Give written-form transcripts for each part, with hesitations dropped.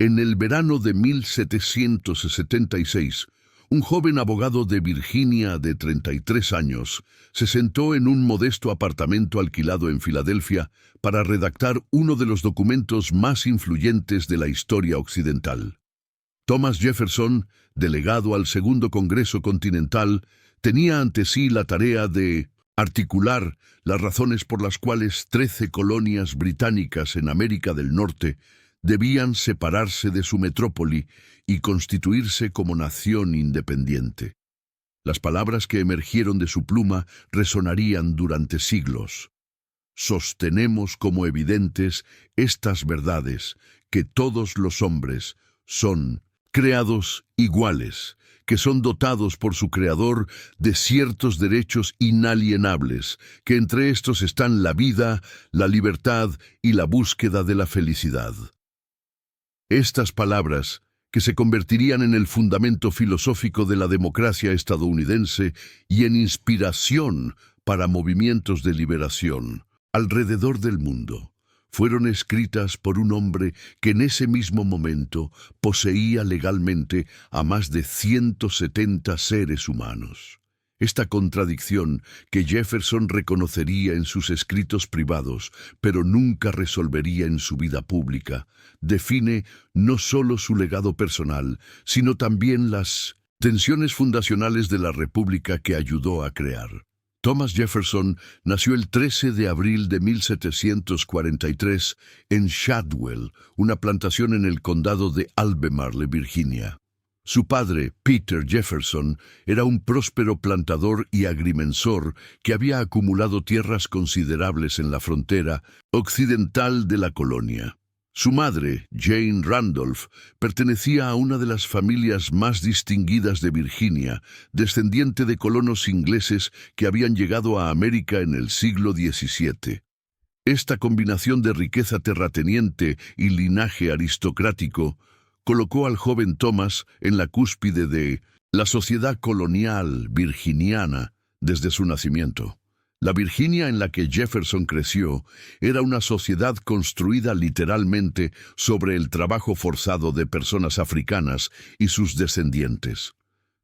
En el verano de 1776, un joven abogado de Virginia de 33 años se sentó en un modesto apartamento alquilado en Filadelfia para redactar uno de los documentos más influyentes de la historia occidental. Thomas Jefferson, delegado al Segundo Congreso Continental, tenía ante sí la tarea de articular las razones por las cuales 13 colonias británicas en América del Norte debían separarse de su metrópoli y constituirse como nación independiente. Las palabras que emergieron de su pluma resonarían durante siglos. Sostenemos como evidentes estas verdades, que todos los hombres son creados iguales, que son dotados por su Creador de ciertos derechos inalienables, que entre estos están la vida, la libertad y la búsqueda de la felicidad. Estas palabras, que se convertirían en el fundamento filosófico de la democracia estadounidense y en inspiración para movimientos de liberación alrededor del mundo, fueron escritas por un hombre que en ese mismo momento poseía legalmente a más de 170 seres humanos. Esta contradicción, que Jefferson reconocería en sus escritos privados, pero nunca resolvería en su vida pública, define no solo su legado personal, sino también las tensiones fundacionales de la República que ayudó a crear. Thomas Jefferson nació el 13 de abril de 1743 en Shadwell, una plantación en el condado de Albemarle, Virginia. Su padre, Peter Jefferson, era un próspero plantador y agrimensor que había acumulado tierras considerables en la frontera occidental de la colonia. Su madre, Jane Randolph, pertenecía a una de las familias más distinguidas de Virginia, descendiente de colonos ingleses que habían llegado a América en el siglo XVII. Esta combinación de riqueza terrateniente y linaje aristocrático colocó al joven Thomas en la cúspide de la sociedad colonial virginiana desde su nacimiento. La Virginia en la que Jefferson creció era una sociedad construida literalmente sobre el trabajo forzado de personas africanas y sus descendientes.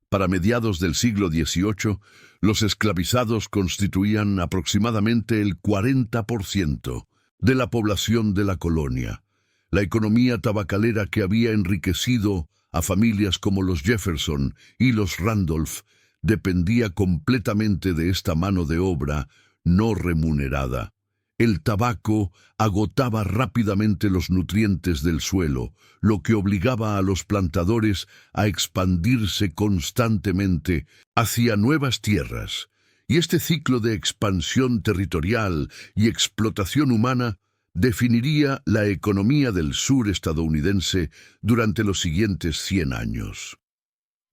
Para mediados del siglo XVIII, los esclavizados constituían aproximadamente el 40% de la población de la colonia. La economía tabacalera que había enriquecido a familias como los Jefferson y los Randolph dependía completamente de esta mano de obra no remunerada. El tabaco agotaba rápidamente los nutrientes del suelo, lo que obligaba a los plantadores a expandirse constantemente hacia nuevas tierras, y este ciclo de expansión territorial y explotación humana definiría la economía del sur estadounidense durante los siguientes 100 años.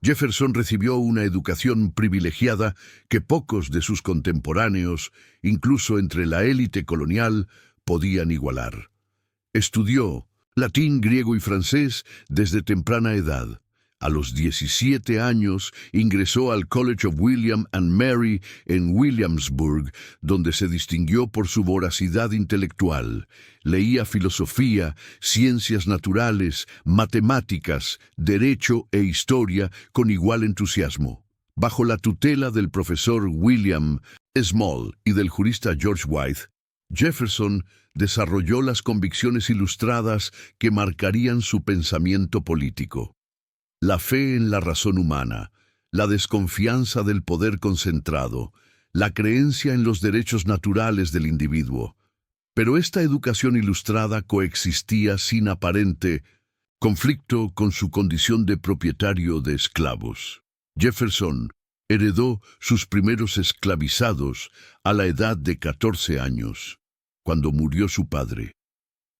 Jefferson recibió una educación privilegiada que pocos de sus contemporáneos, incluso entre la élite colonial, podían igualar. Estudió latín, griego y francés desde temprana edad. A los 17 años ingresó al College of William and Mary en Williamsburg, donde se distinguió por su voracidad intelectual. Leía filosofía, ciencias naturales, matemáticas, derecho e historia con igual entusiasmo. Bajo la tutela del profesor William Small y del jurista George Wythe, Jefferson desarrolló las convicciones ilustradas que marcarían su pensamiento político. La fe en la razón humana, la desconfianza del poder concentrado, la creencia en los derechos naturales del individuo. Pero esta educación ilustrada coexistía sin aparente conflicto con su condición de propietario de esclavos. Jefferson heredó sus primeros esclavizados a la edad de 14 años, cuando murió su padre.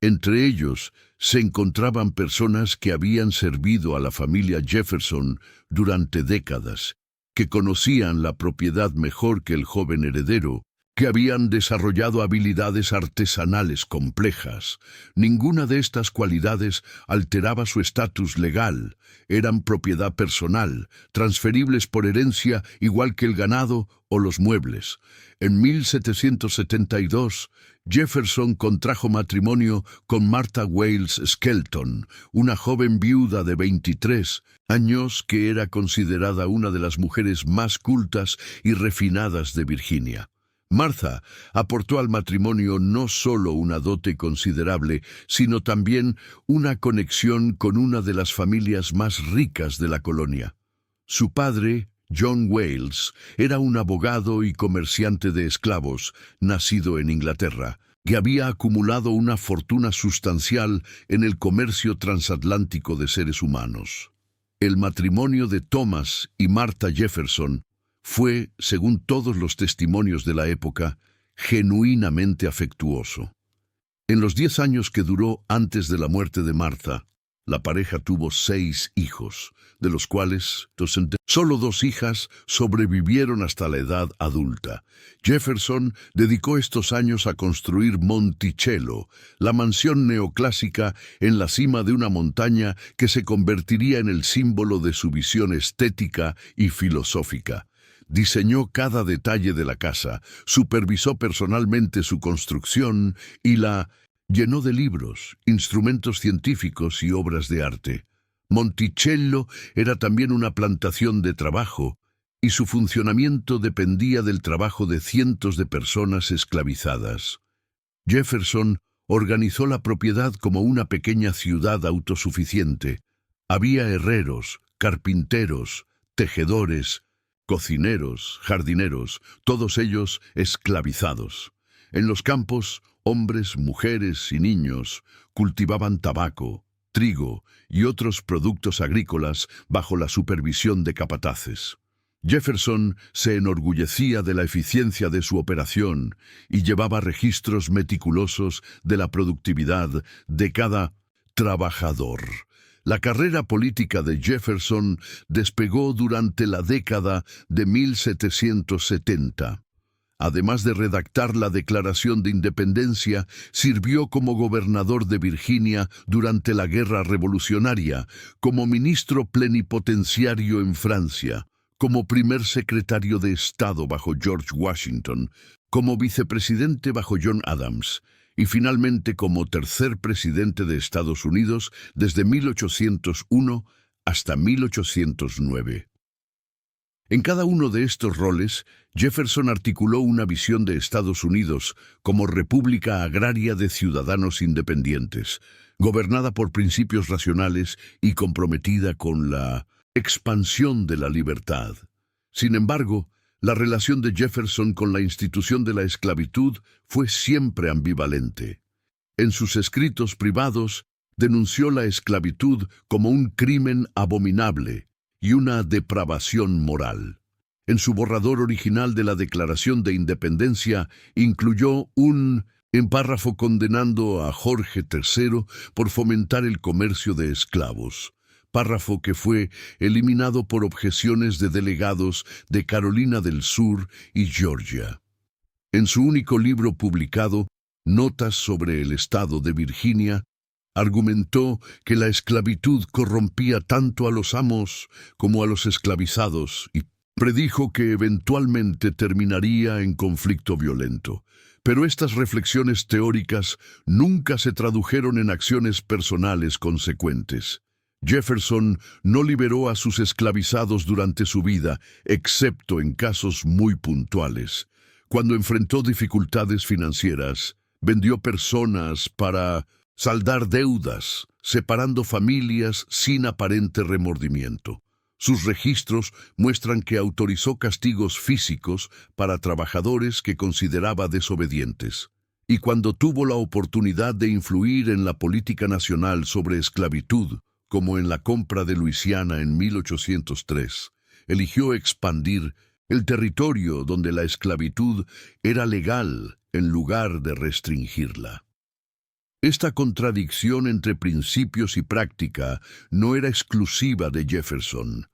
Entre ellos se encontraban personas que habían servido a la familia Jefferson durante décadas, que conocían la propiedad mejor que el joven heredero que habían desarrollado habilidades artesanales complejas. Ninguna de estas cualidades alteraba su estatus legal. Eran propiedad personal, transferibles por herencia igual que el ganado o los muebles. En 1772, Jefferson contrajo matrimonio con Martha Wales Skelton, una joven viuda de 23 años que era considerada una de las mujeres más cultas y refinadas de Virginia. Martha aportó al matrimonio no solo una dote considerable, sino también una conexión con una de las familias más ricas de la colonia. Su padre, John Wales, era un abogado y comerciante de esclavos, nacido en Inglaterra, que había acumulado una fortuna sustancial en el comercio transatlántico de seres humanos. El matrimonio de Thomas y Martha Jefferson fue, según todos los testimonios de la época, genuinamente afectuoso. En los 10 años que duró antes de la muerte de Martha, la pareja tuvo 6 hijos, de los cuales solo 2 hijas sobrevivieron hasta la edad adulta. Jefferson dedicó estos años a construir Monticello, la mansión neoclásica en la cima de una montaña que se convertiría en el símbolo de su visión estética y filosófica. Diseñó cada detalle de la casa, supervisó personalmente su construcción y la llenó de libros, instrumentos científicos y obras de arte. Monticello era también una plantación de trabajo, y su funcionamiento dependía del trabajo de cientos de personas esclavizadas. Jefferson organizó la propiedad como una pequeña ciudad autosuficiente. Había herreros, carpinteros, tejedores, cocineros, jardineros, todos ellos esclavizados. En los campos, hombres, mujeres y niños cultivaban tabaco, trigo y otros productos agrícolas bajo la supervisión de capataces. Jefferson se enorgullecía de la eficiencia de su operación y llevaba registros meticulosos de la productividad de cada trabajador. La carrera política de Jefferson despegó durante la década de 1770. Además de redactar la Declaración de Independencia, sirvió como gobernador de Virginia durante la Guerra Revolucionaria, como ministro plenipotenciario en Francia, como primer secretario de Estado bajo George Washington, como vicepresidente bajo John Adams, y finalmente como tercer presidente de Estados Unidos desde 1801 hasta 1809. En cada uno de estos roles, Jefferson articuló una visión de Estados Unidos como república agraria de ciudadanos independientes, gobernada por principios racionales y comprometida con la expansión de la libertad. Sin embargo, la relación de Jefferson con la institución de la esclavitud fue siempre ambivalente. En sus escritos privados, denunció la esclavitud como un crimen abominable y una depravación moral. En su borrador original de la Declaración de Independencia, incluyó un párrafo condenando a Jorge III por fomentar el comercio de esclavos, párrafo que fue eliminado por objeciones de delegados de Carolina del Sur y Georgia. En su único libro publicado, Notas sobre el Estado de Virginia, argumentó que la esclavitud corrompía tanto a los amos como a los esclavizados y predijo que eventualmente terminaría en conflicto violento. Pero estas reflexiones teóricas nunca se tradujeron en acciones personales consecuentes. Jefferson no liberó a sus esclavizados durante su vida, excepto en casos muy puntuales. Cuando enfrentó dificultades financieras, vendió personas para saldar deudas, separando familias sin aparente remordimiento. Sus registros muestran que autorizó castigos físicos para trabajadores que consideraba desobedientes. Y cuando tuvo la oportunidad de influir en la política nacional sobre esclavitud, como en la compra de Luisiana en 1803, eligió expandir el territorio donde la esclavitud era legal en lugar de restringirla. Esta contradicción entre principios y práctica no era exclusiva de Jefferson.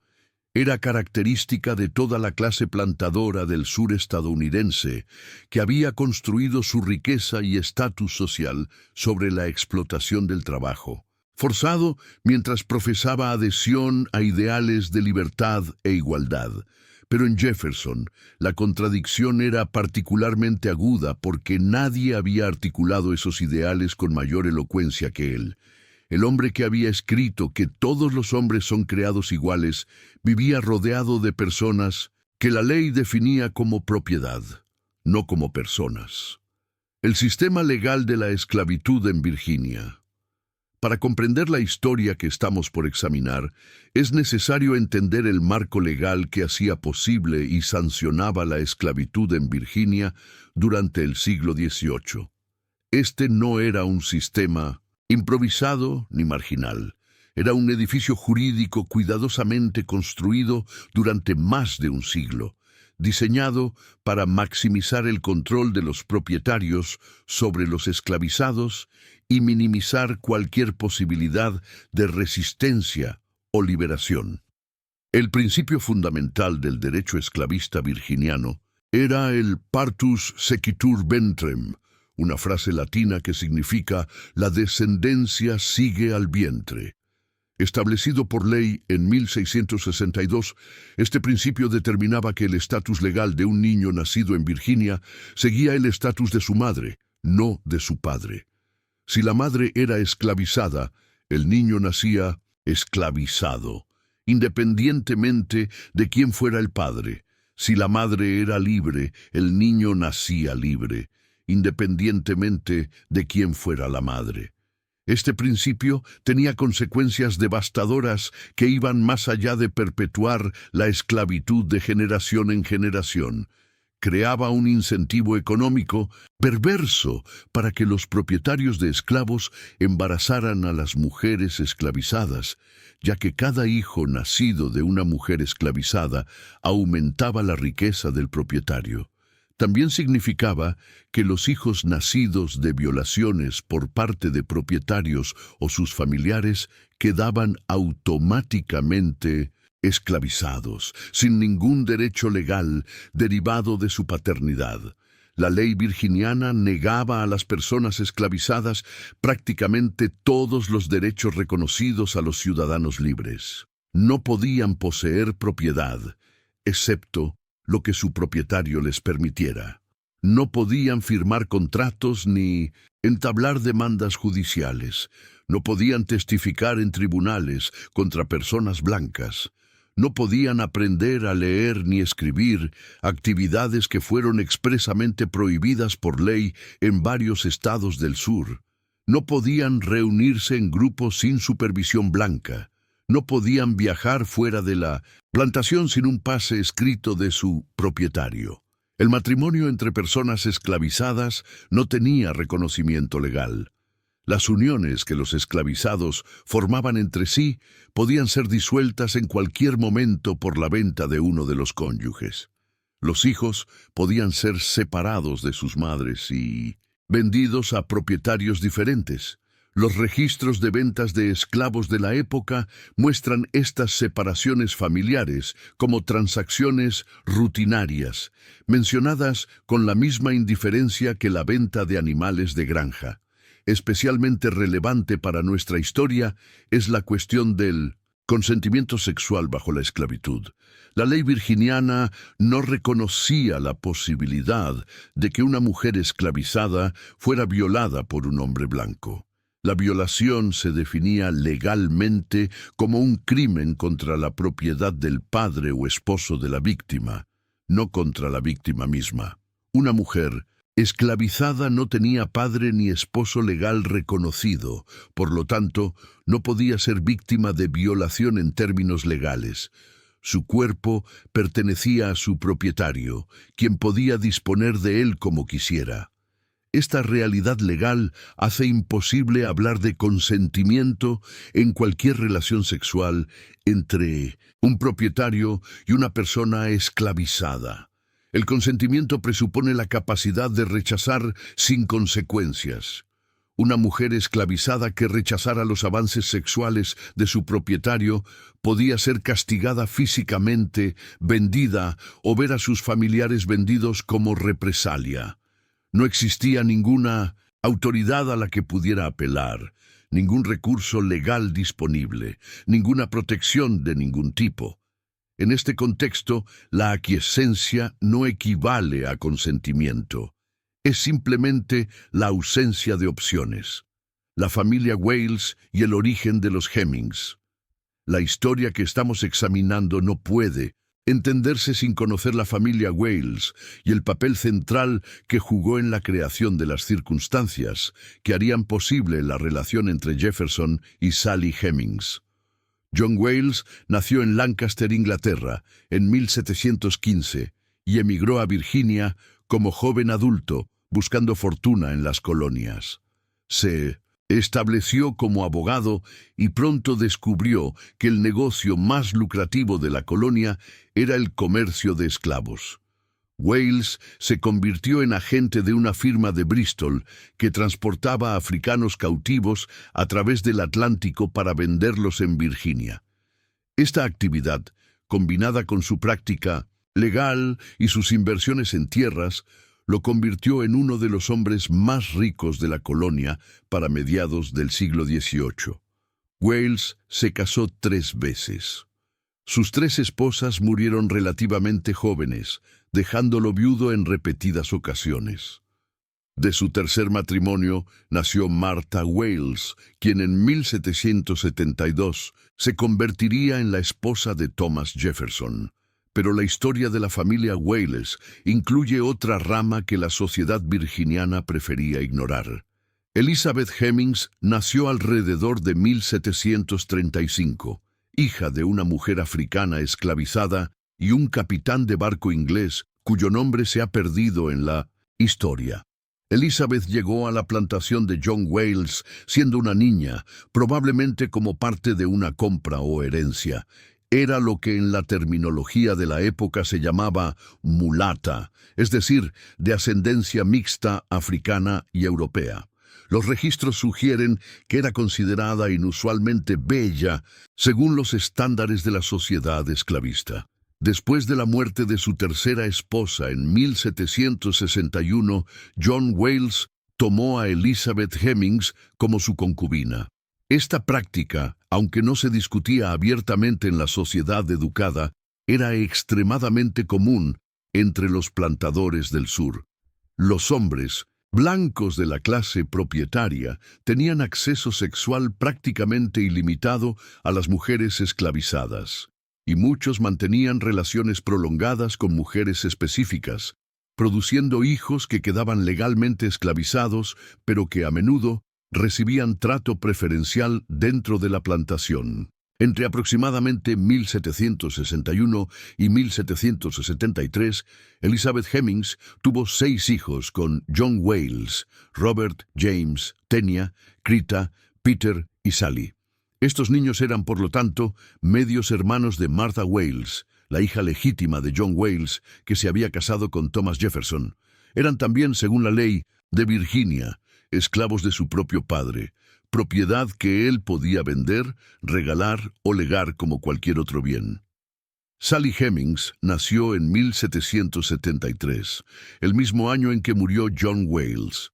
Era característica de toda la clase plantadora del sur estadounidense, que había construido su riqueza y estatus social sobre la explotación del trabajo, forzado mientras profesaba adhesión a ideales de libertad e igualdad. Pero en Jefferson, la contradicción era particularmente aguda porque nadie había articulado esos ideales con mayor elocuencia que él. El hombre que había escrito que todos los hombres son creados iguales vivía rodeado de personas que la ley definía como propiedad, no como personas. El sistema legal de la esclavitud en Virginia. Para comprender la historia que estamos por examinar, es necesario entender el marco legal que hacía posible y sancionaba la esclavitud en Virginia durante el siglo XVIII. Este no era un sistema improvisado ni marginal. Era un edificio jurídico cuidadosamente construido durante más de un siglo, diseñado para maximizar el control de los propietarios sobre los esclavizados y minimizar cualquier posibilidad de resistencia o liberación. El principio fundamental del derecho esclavista virginiano era el partus sequitur ventrem, una frase latina que significa «la descendencia sigue al vientre». Establecido por ley en 1662, este principio determinaba que el estatus legal de un niño nacido en Virginia seguía el estatus de su madre, no de su padre. Si la madre era esclavizada, el niño nacía esclavizado, independientemente de quién fuera el padre. Si la madre era libre, el niño nacía libre, independientemente de quién fuera la madre. Este principio tenía consecuencias devastadoras que iban más allá de perpetuar la esclavitud de generación en generación. Creaba un incentivo económico perverso para que los propietarios de esclavos embarazaran a las mujeres esclavizadas, ya que cada hijo nacido de una mujer esclavizada aumentaba la riqueza del propietario. También significaba que los hijos nacidos de violaciones por parte de propietarios o sus familiares quedaban automáticamente esclavizados, sin ningún derecho legal derivado de su paternidad. La ley virginiana negaba a las personas esclavizadas prácticamente todos los derechos reconocidos a los ciudadanos libres. No podían poseer propiedad, excepto lo que su propietario les permitiera. No podían firmar contratos ni entablar demandas judiciales. No podían testificar en tribunales contra personas blancas. No podían aprender a leer ni escribir, actividades que fueron expresamente prohibidas por ley en varios estados del sur. No podían reunirse en grupos sin supervisión blanca. No podían viajar fuera de la plantación sin un pase escrito de su propietario. El matrimonio entre personas esclavizadas no tenía reconocimiento legal. Las uniones que los esclavizados formaban entre sí podían ser disueltas en cualquier momento por la venta de uno de los cónyuges. Los hijos podían ser separados de sus madres y vendidos a propietarios diferentes. Los registros de ventas de esclavos de la época muestran estas separaciones familiares como transacciones rutinarias, mencionadas con la misma indiferencia que la venta de animales de granja. Especialmente relevante para nuestra historia es la cuestión del consentimiento sexual bajo la esclavitud. La ley virginiana no reconocía la posibilidad de que una mujer esclavizada fuera violada por un hombre blanco. La violación se definía legalmente como un crimen contra la propiedad del padre o esposo de la víctima, no contra la víctima misma. Una mujer esclavizada no tenía padre ni esposo legal reconocido, por lo tanto, no podía ser víctima de violación en términos legales. Su cuerpo pertenecía a su propietario, quien podía disponer de él como quisiera. Esta realidad legal hace imposible hablar de consentimiento en cualquier relación sexual entre un propietario y una persona esclavizada. El consentimiento presupone la capacidad de rechazar sin consecuencias. Una mujer esclavizada que rechazara los avances sexuales de su propietario podía ser castigada físicamente, vendida o ver a sus familiares vendidos como represalia. No existía ninguna autoridad a la que pudiera apelar, ningún recurso legal disponible, ninguna protección de ningún tipo. En este contexto, la aquiescencia no equivale a consentimiento. Es simplemente la ausencia de opciones. La familia Wales y el origen de los Hemings. La historia que estamos examinando no puede entenderse sin conocer la familia Wales y el papel central que jugó en la creación de las circunstancias que harían posible la relación entre Jefferson y Sally Hemings. John Wales nació en Lancaster, Inglaterra, en 1715 y emigró a Virginia como joven adulto, buscando fortuna en las colonias. Se estableció como abogado y pronto descubrió que el negocio más lucrativo de la colonia era el comercio de esclavos. Wales se convirtió en agente de una firma de Bristol que transportaba a africanos cautivos a través del Atlántico para venderlos en Virginia. Esta actividad, combinada con su práctica legal y sus inversiones en tierras, lo convirtió en uno de los hombres más ricos de la colonia para mediados del siglo XVIII. Wales se casó 3 veces. Sus 3 esposas murieron relativamente jóvenes, dejándolo viudo en repetidas ocasiones. De su tercer matrimonio nació Martha Wales, quien en 1772 se convertiría en la esposa de Thomas Jefferson. Pero la historia de la familia Wales incluye otra rama que la sociedad virginiana prefería ignorar. Elizabeth Hemings nació alrededor de 1735, hija de una mujer africana esclavizada y un capitán de barco inglés cuyo nombre se ha perdido en la historia. Elizabeth llegó a la plantación de John Wales siendo una niña, probablemente como parte de una compra o herencia. Era lo que en la terminología de la época se llamaba mulata, es decir, de ascendencia mixta africana y europea. Los registros sugieren que era considerada inusualmente bella según los estándares de la sociedad esclavista. Después de la muerte de su tercera esposa en 1761, John Wales tomó a Elizabeth Hemings como su concubina. Esta práctica, aunque no se discutía abiertamente en la sociedad educada, era extremadamente común entre los plantadores del sur. Los hombres, blancos de la clase propietaria, tenían acceso sexual prácticamente ilimitado a las mujeres esclavizadas, y muchos mantenían relaciones prolongadas con mujeres específicas, produciendo hijos que quedaban legalmente esclavizados, pero que a menudo recibían trato preferencial dentro de la plantación. Entre aproximadamente 1761 y 1773, Elizabeth Hemings tuvo 6 hijos con John Wales, Robert, James, Tenia, Crita, Peter y Sally. Estos niños eran, por lo tanto, medios hermanos de Martha Wales, la hija legítima de John Wales, que se había casado con Thomas Jefferson. Eran también, según la ley, de Virginia, esclavos de su propio padre, propiedad que él podía vender, regalar o legar como cualquier otro bien. Sally Hemings nació en 1773, el mismo año en que murió John Wales.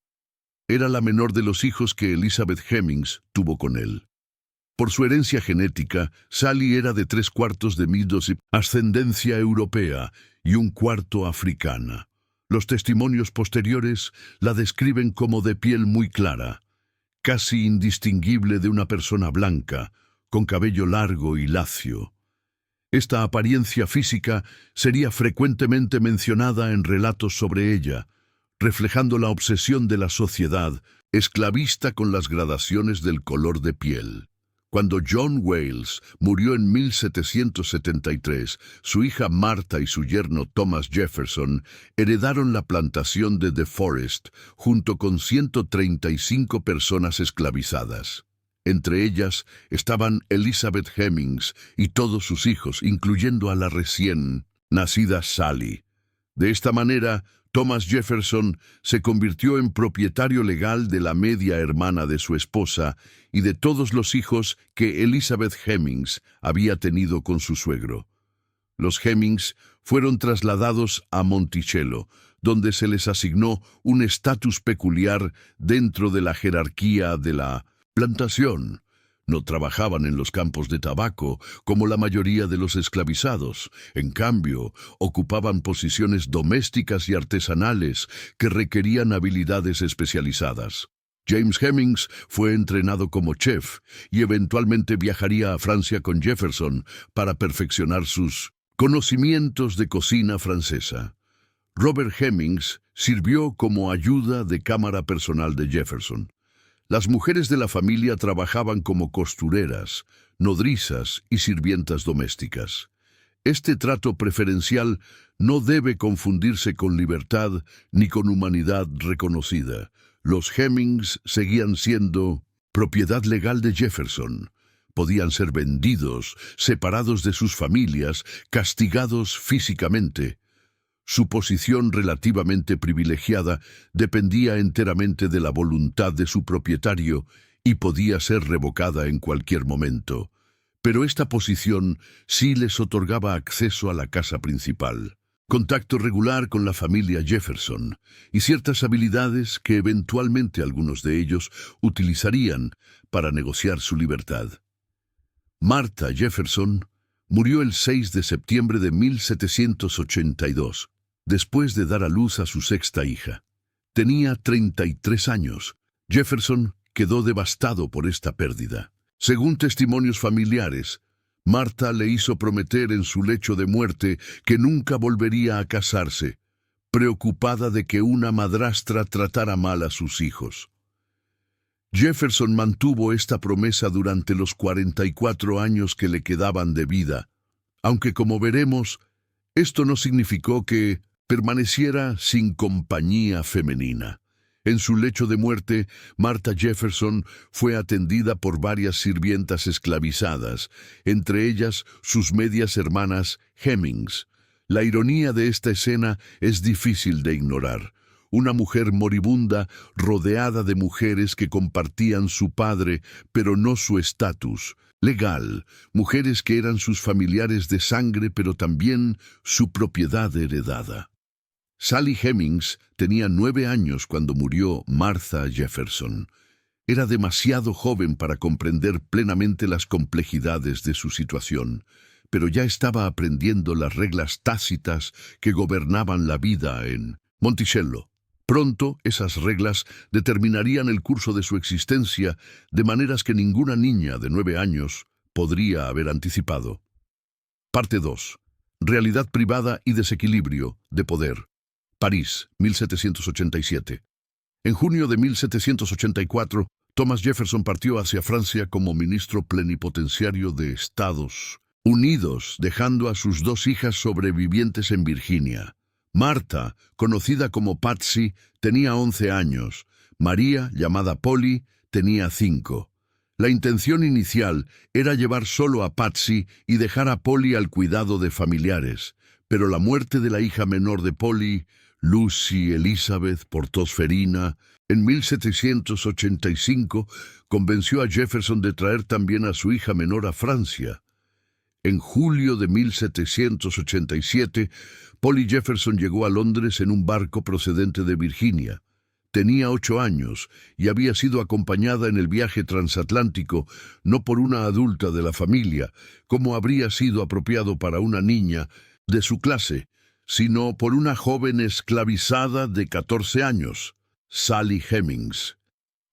Era la menor de los hijos que Elizabeth Hemings tuvo con él. Por su herencia genética, Sally era de 3/4 de ascendencia europea y 1/4 africana. Los testimonios posteriores la describen como de piel muy clara, casi indistinguible de una persona blanca, con cabello largo y lacio. Esta apariencia física sería frecuentemente mencionada en relatos sobre ella, reflejando la obsesión de la sociedad esclavista con las gradaciones del color de piel. Cuando John Wales murió en 1773, su hija Martha y su yerno Thomas Jefferson heredaron la plantación de The Forest junto con 135 personas esclavizadas. Entre ellas estaban Elizabeth Hemings y todos sus hijos, incluyendo a la recién nacida Sally. De esta manera, Thomas Jefferson se convirtió en propietario legal de la media hermana de su esposa y de todos los hijos que Elizabeth Hemings había tenido con su suegro. Los Hemings fueron trasladados a Monticello, donde se les asignó un estatus peculiar dentro de la jerarquía de la plantación. No trabajaban en los campos de tabaco como la mayoría de los esclavizados. En cambio, ocupaban posiciones domésticas y artesanales que requerían habilidades especializadas. James Hemings fue entrenado como chef y eventualmente viajaría a Francia con Jefferson para perfeccionar sus conocimientos de cocina francesa. Robert Hemings sirvió como ayuda de cámara personal de Jefferson. Las mujeres de la familia trabajaban como costureras, nodrizas y sirvientas domésticas. Este trato preferencial no debe confundirse con libertad ni con humanidad reconocida. Los Hemings seguían siendo propiedad legal de Jefferson. Podían ser vendidos, separados de sus familias, castigados físicamente. Su posición relativamente privilegiada dependía enteramente de la voluntad de su propietario y podía ser revocada en cualquier momento. Pero esta posición sí les otorgaba acceso a la casa principal, contacto regular con la familia Jefferson y ciertas habilidades que eventualmente algunos de ellos utilizarían para negociar su libertad. Martha Jefferson murió el 6 de septiembre de 1782. Después de dar a luz a su sexta hija. Tenía 33 años. Jefferson quedó devastado por esta pérdida. Según testimonios familiares, Martha le hizo prometer en su lecho de muerte que nunca volvería a casarse, preocupada de que una madrastra tratara mal a sus hijos. Jefferson mantuvo esta promesa durante los 44 años que le quedaban de vida, aunque como veremos, esto no significó que permaneciera sin compañía femenina. En su lecho de muerte, Martha Jefferson fue atendida por varias sirvientas esclavizadas, entre ellas sus medias hermanas Hemings. La ironía de esta escena es difícil de ignorar. Una mujer moribunda rodeada de mujeres que compartían su padre, pero no su estatus legal, mujeres que eran sus familiares de sangre, pero también su propiedad heredada. Sally Hemings tenía 9 años cuando murió Martha Jefferson. Era demasiado joven para comprender plenamente las complejidades de su situación, pero ya estaba aprendiendo las reglas tácitas que gobernaban la vida en Monticello. Pronto, esas reglas determinarían el curso de su existencia de maneras que ninguna niña de 9 años podría haber anticipado. Parte 2. Realidad privada y desequilibrio de poder. París, 1787. En junio de 1784, Thomas Jefferson partió hacia Francia como ministro plenipotenciario de Estados Unidos, dejando a sus 2 hijas sobrevivientes en Virginia. Martha, conocida como Patsy, tenía 11 años. María, llamada Polly, tenía 5. La intención inicial era llevar solo a Patsy y dejar a Polly al cuidado de familiares, pero la muerte de la hija menor de Polly, Lucy Elizabeth por tosferina, en 1785, convenció a Jefferson de traer también a su hija menor a Francia. En julio de 1787, Polly Jefferson llegó a Londres en un barco procedente de Virginia. Tenía 8 años y había sido acompañada en el viaje transatlántico no por una adulta de la familia, como habría sido apropiado para una niña de su clase, sino por una joven esclavizada de 14 años, Sally Hemings.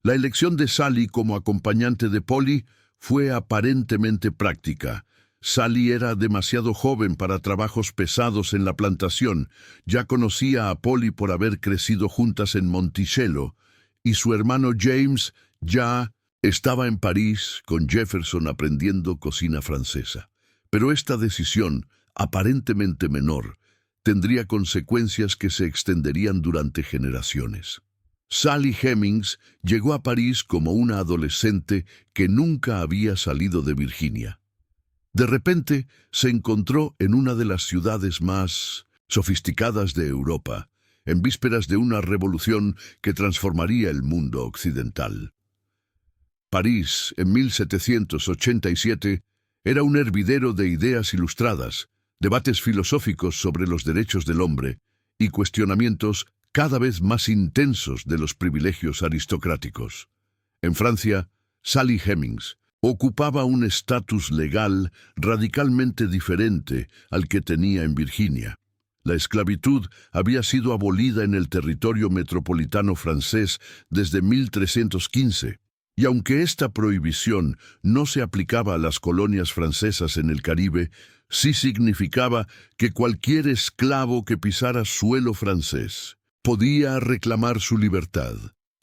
La elección de Sally como acompañante de Polly fue aparentemente práctica. Sally era demasiado joven para trabajos pesados en la plantación, ya conocía a Polly por haber crecido juntas en Monticello, y su hermano James ya estaba en París con Jefferson aprendiendo cocina francesa. Pero esta decisión, aparentemente menor, tendría consecuencias que se extenderían durante generaciones. Sally Hemings llegó a París como una adolescente que nunca había salido de Virginia. De repente se encontró en una de las ciudades más sofisticadas de Europa, en vísperas de una revolución que transformaría el mundo occidental. París, en 1787, era un hervidero de ideas ilustradas, debates filosóficos sobre los derechos del hombre y cuestionamientos cada vez más intensos de los privilegios aristocráticos. En Francia, Sally Hemings ocupaba un estatus legal radicalmente diferente al que tenía en Virginia. La esclavitud había sido abolida en el territorio metropolitano francés desde 1315, y aunque esta prohibición no se aplicaba a las colonias francesas en el Caribe, sí significaba que cualquier esclavo que pisara suelo francés podía reclamar su libertad.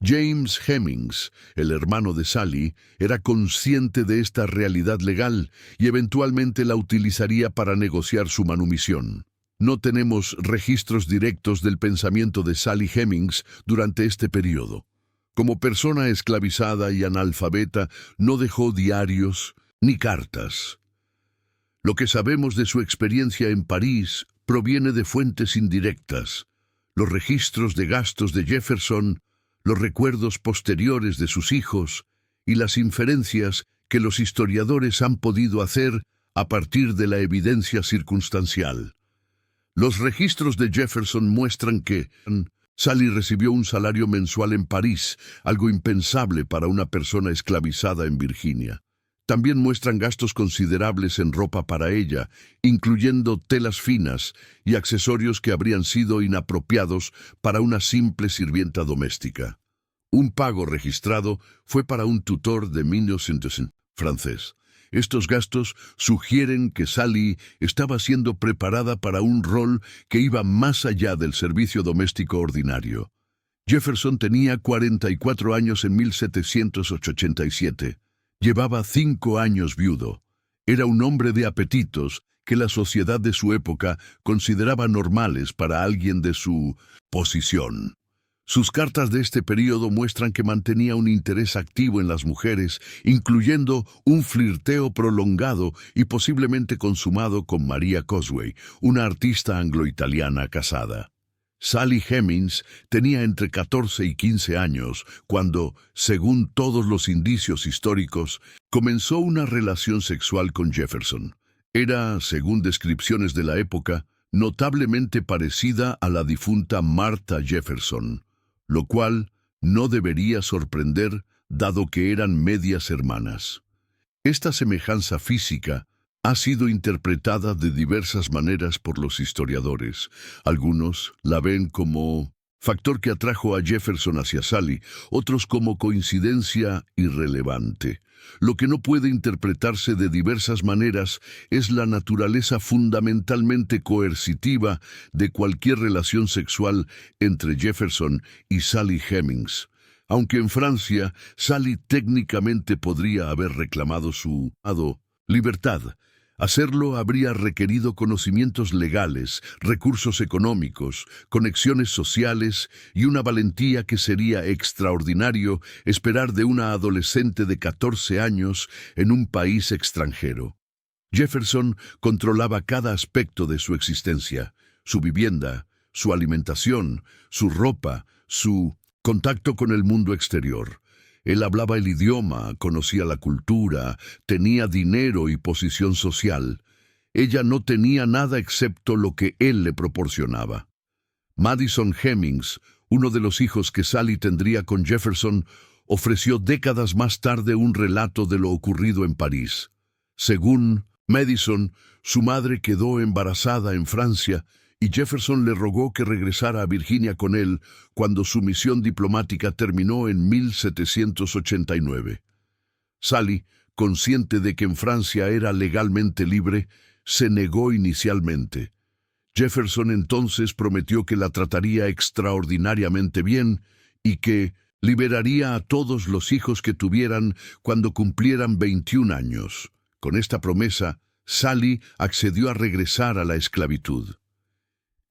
James Hemings, el hermano de Sally, era consciente de esta realidad legal y eventualmente la utilizaría para negociar su manumisión. No tenemos registros directos del pensamiento de Sally Hemings durante este periodo. Como persona esclavizada y analfabeta, no dejó diarios ni cartas. Lo que sabemos de su experiencia en París proviene de fuentes indirectas: los registros de gastos de Jefferson, los recuerdos posteriores de sus hijos y las inferencias que los historiadores han podido hacer a partir de la evidencia circunstancial. Los registros de Jefferson muestran que Sally recibió un salario mensual en París, algo impensable para una persona esclavizada en Virginia. También muestran gastos considerables en ropa para ella, incluyendo telas finas y accesorios que habrían sido inapropiados para una simple sirvienta doméstica. Un pago registrado fue para un tutor de niños francés. Estos gastos sugieren que Sally estaba siendo preparada para un rol que iba más allá del servicio doméstico ordinario. Jefferson tenía 44 años en 1787. Llevaba 5 años viudo. Era un hombre de apetitos que la sociedad de su época consideraba normales para alguien de su posición. Sus cartas de este periodo muestran que mantenía un interés activo en las mujeres, incluyendo un flirteo prolongado y posiblemente consumado con Maria Cosway, una artista anglo-italiana casada. Sally Hemings tenía entre 14 y 15 años cuando, según todos los indicios históricos, comenzó una relación sexual con Jefferson. Era, según descripciones de la época, notablemente parecida a la difunta Martha Jefferson, lo cual no debería sorprender dado que eran medias hermanas. Esta semejanza física ha sido interpretada de diversas maneras por los historiadores. Algunos la ven como factor que atrajo a Jefferson hacia Sally, otros como coincidencia irrelevante. Lo que no puede interpretarse de diversas maneras es la naturaleza fundamentalmente coercitiva de cualquier relación sexual entre Jefferson y Sally Hemings. Aunque en Francia, Sally técnicamente podría haber reclamado su libertad, hacerlo habría requerido conocimientos legales, recursos económicos, conexiones sociales y una valentía que sería extraordinario esperar de una adolescente de 14 años en un país extranjero. Jefferson controlaba cada aspecto de su existencia: su vivienda, su alimentación, su ropa, su contacto con el mundo exterior. Él hablaba el idioma, conocía la cultura, tenía dinero y posición social. Ella no tenía nada excepto lo que él le proporcionaba. Madison Hemings, uno de los hijos que Sally tendría con Jefferson, ofreció décadas más tarde un relato de lo ocurrido en París. Según Madison, su madre quedó embarazada en Francia y Jefferson le rogó que regresara a Virginia con él cuando su misión diplomática terminó en 1789. Sally, consciente de que en Francia era legalmente libre, se negó inicialmente. Jefferson entonces prometió que la trataría extraordinariamente bien y que liberaría a todos los hijos que tuvieran cuando cumplieran 21 años. Con esta promesa, Sally accedió a regresar a la esclavitud.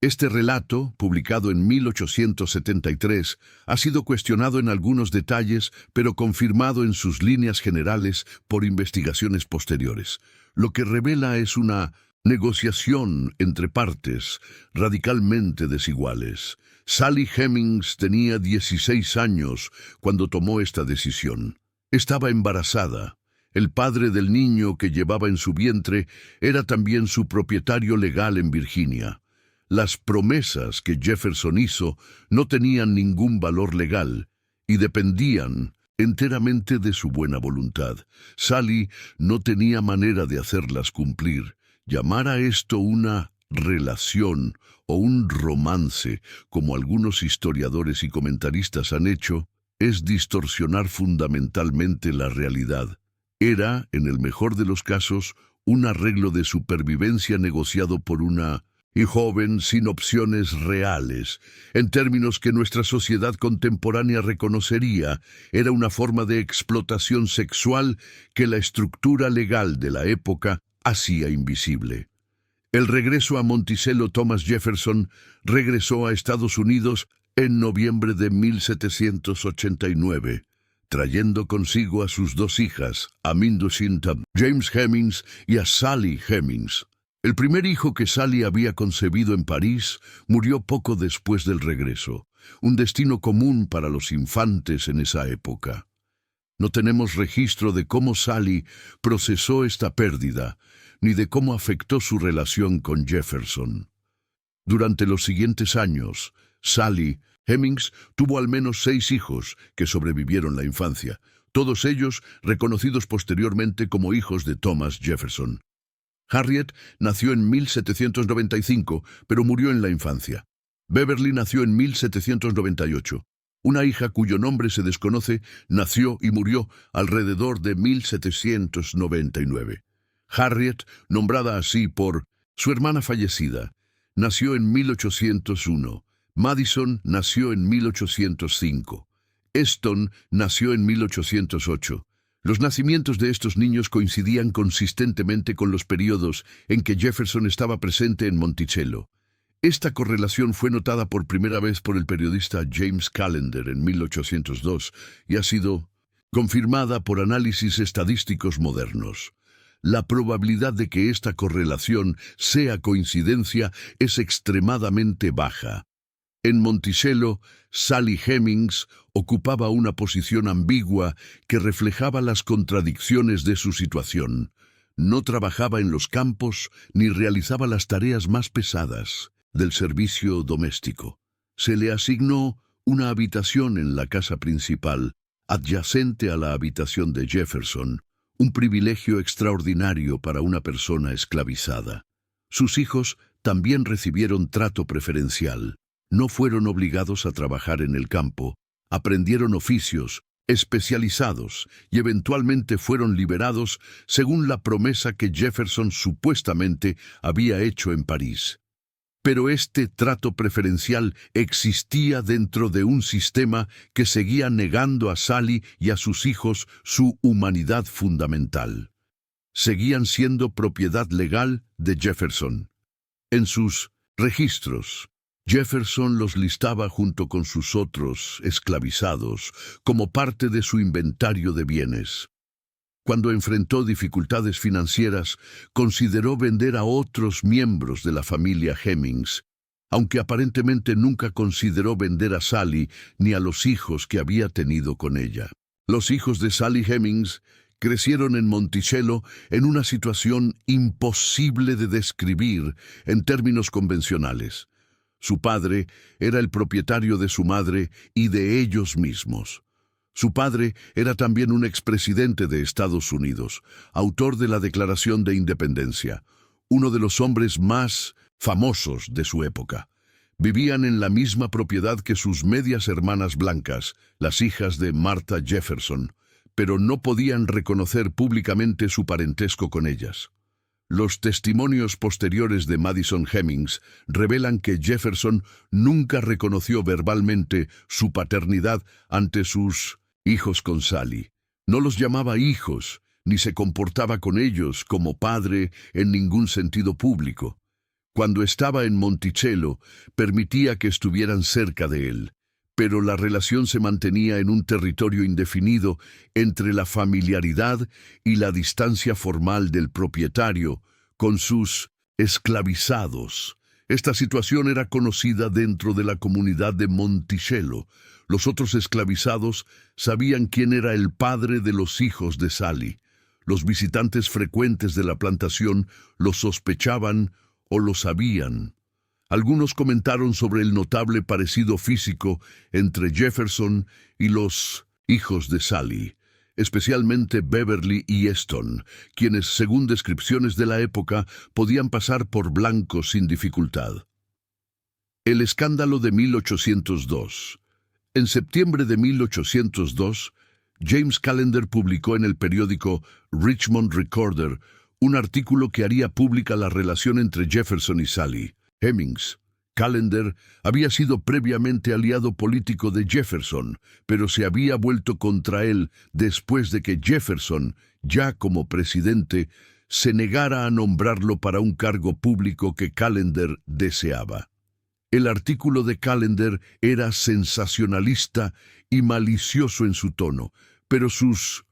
Este relato, publicado en 1873, ha sido cuestionado en algunos detalles, pero confirmado en sus líneas generales por investigaciones posteriores. Lo que revela es una Negociación entre partes radicalmente desiguales. Sally Hemings tenía 16 años cuando tomó esta decisión. Estaba embarazada. El padre del niño que llevaba en su vientre era también su propietario legal en Virginia. Las promesas que Jefferson hizo no tenían ningún valor legal y dependían enteramente de su buena voluntad. Sally no tenía manera de hacerlas cumplir. Llamar a esto una relación o un romance, como algunos historiadores y comentaristas han hecho, es distorsionar fundamentalmente la realidad. Era, en el mejor de los casos, un arreglo de supervivencia negociado por una joven sin opciones reales, en términos que nuestra sociedad contemporánea reconocería. Era una forma de explotación sexual que la estructura legal de la época hacía invisible. El regreso a Monticello. Thomas Jefferson regresó a Estados Unidos en noviembre de 1789, trayendo consigo a sus dos hijas, a Mindochinta James Hemings y a Sally Hemings. El primer hijo que Sally había concebido en París murió poco después del regreso, un destino común para los infantes en esa época. No tenemos registro de cómo Sally procesó esta pérdida, ni de cómo afectó su relación con Jefferson. Durante los siguientes años, Sally Hemings tuvo al menos 6 hijos que sobrevivieron la infancia, todos ellos reconocidos posteriormente como hijos de Thomas Jefferson. Harriet nació en 1795, pero murió en la infancia. Beverly nació en 1798. Una hija cuyo nombre se desconoce nació y murió alrededor de 1799. Harriet, nombrada así por su hermana fallecida, nació en 1801. Madison nació en 1805. Eston nació en 1808. Los nacimientos de estos niños coincidían consistentemente con los periodos en que Jefferson estaba presente en Monticello. Esta correlación fue notada por primera vez por el periodista James Callender en 1802 y ha sido confirmada por análisis estadísticos modernos. La probabilidad de que esta correlación sea coincidencia es extremadamente baja. En Monticello, Sally Hemings ocupaba una posición ambigua que reflejaba las contradicciones de su situación. No trabajaba en los campos ni realizaba las tareas más pesadas del servicio doméstico. Se le asignó una habitación en la casa principal, adyacente a la habitación de Jefferson, un privilegio extraordinario para una persona esclavizada. Sus hijos también recibieron trato preferencial. No fueron obligados a trabajar en el campo, aprendieron oficios especializados y eventualmente fueron liberados según la promesa que Jefferson supuestamente había hecho en París. Pero este trato preferencial existía dentro de un sistema que seguía negando a Sally y a sus hijos su humanidad fundamental. Seguían siendo propiedad legal de Jefferson. En sus registros, Jefferson los listaba junto con sus otros esclavizados como parte de su inventario de bienes. Cuando enfrentó dificultades financieras, consideró vender a otros miembros de la familia Hemings, aunque aparentemente nunca consideró vender a Sally ni a los hijos que había tenido con ella. Los hijos de Sally Hemings crecieron en Monticello en una situación imposible de describir en términos convencionales. Su padre era el propietario de su madre y de ellos mismos. Su padre era también un expresidente de Estados Unidos, autor de la Declaración de Independencia, uno de los hombres más famosos de su época. Vivían en la misma propiedad que sus medias hermanas blancas, las hijas de Martha Jefferson, pero no podían reconocer públicamente su parentesco con ellas. Los testimonios posteriores de Madison Hemings revelan que Jefferson nunca reconoció verbalmente su paternidad ante sus hijos con Sally. No los llamaba hijos, ni se comportaba con ellos como padre en ningún sentido público. Cuando estaba en Monticello, permitía que estuvieran cerca de él, pero la relación se mantenía en un territorio indefinido entre la familiaridad y la distancia formal del propietario con sus esclavizados. Esta situación era conocida dentro de la comunidad de Monticello. Los otros esclavizados sabían quién era el padre de los hijos de Sally. Los visitantes frecuentes de la plantación lo sospechaban o lo sabían. Algunos comentaron sobre el notable parecido físico entre Jefferson y los hijos de Sally, especialmente Beverly y Eston, quienes, según descripciones de la época, podían pasar por blancos sin dificultad. El escándalo de 1802. En septiembre de 1802, James Callender publicó en el periódico Richmond Recorder un artículo que haría pública la relación entre Jefferson y Sally Hemings. Callender había sido previamente aliado político de Jefferson, pero se había vuelto contra él después de que Jefferson, ya como presidente, se negara a nombrarlo para un cargo público que Callender deseaba. El artículo de Callender era sensacionalista y malicioso en su tono, pero sus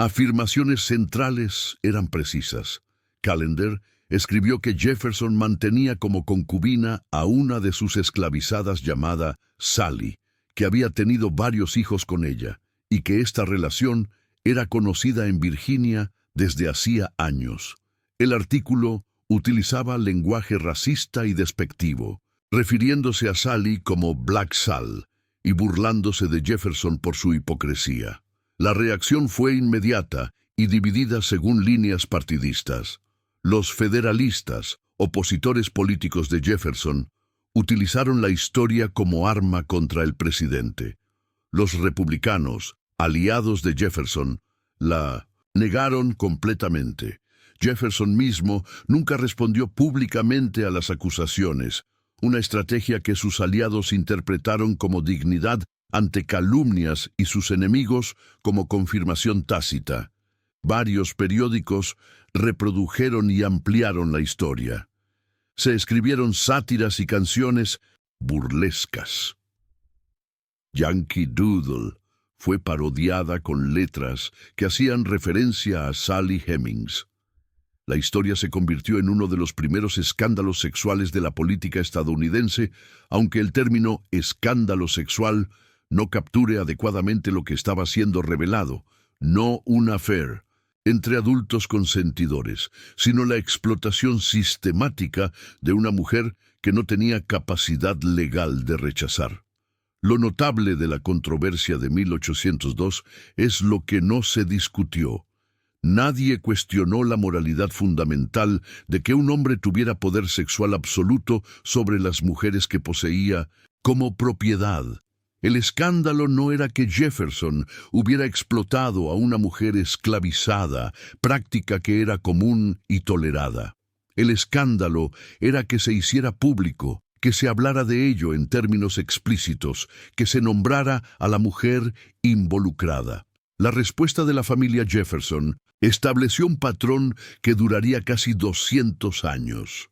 afirmaciones centrales eran precisas. Callender escribió que Jefferson mantenía como concubina a una de sus esclavizadas llamada Sally, que había tenido varios hijos con ella, y que esta relación era conocida en Virginia desde hacía años. El artículo utilizaba lenguaje racista y despectivo, refiriéndose a Sally como Black Sal y burlándose de Jefferson por su hipocresía. La reacción fue inmediata y dividida según líneas partidistas. Los federalistas, opositores políticos de Jefferson, utilizaron la historia como arma contra el presidente. Los republicanos, aliados de Jefferson, la negaron completamente. Jefferson mismo nunca respondió públicamente a las acusaciones, una estrategia que sus aliados interpretaron como dignidad ante calumnias y sus enemigos como confirmación tácita. Varios periódicos reprodujeron y ampliaron la historia. Se escribieron sátiras y canciones burlescas. Yankee Doodle fue parodiada con letras que hacían referencia a Sally Hemings. La historia se convirtió en uno de los primeros escándalos sexuales de la política estadounidense, aunque el término escándalo sexual no capture adecuadamente lo que estaba siendo revelado, no un affair entre adultos consentidores, sino la explotación sistemática de una mujer que no tenía capacidad legal de rechazar. Lo notable de la controversia de 1802 es lo que no se discutió. Nadie cuestionó la moralidad fundamental de que un hombre tuviera poder sexual absoluto sobre las mujeres que poseía como propiedad. El escándalo no era que Jefferson hubiera explotado a una mujer esclavizada, práctica que era común y tolerada. El escándalo era que se hiciera público, que se hablara de ello en términos explícitos, que se nombrara a la mujer involucrada. La respuesta de la familia Jefferson estableció un patrón que duraría casi 200 años.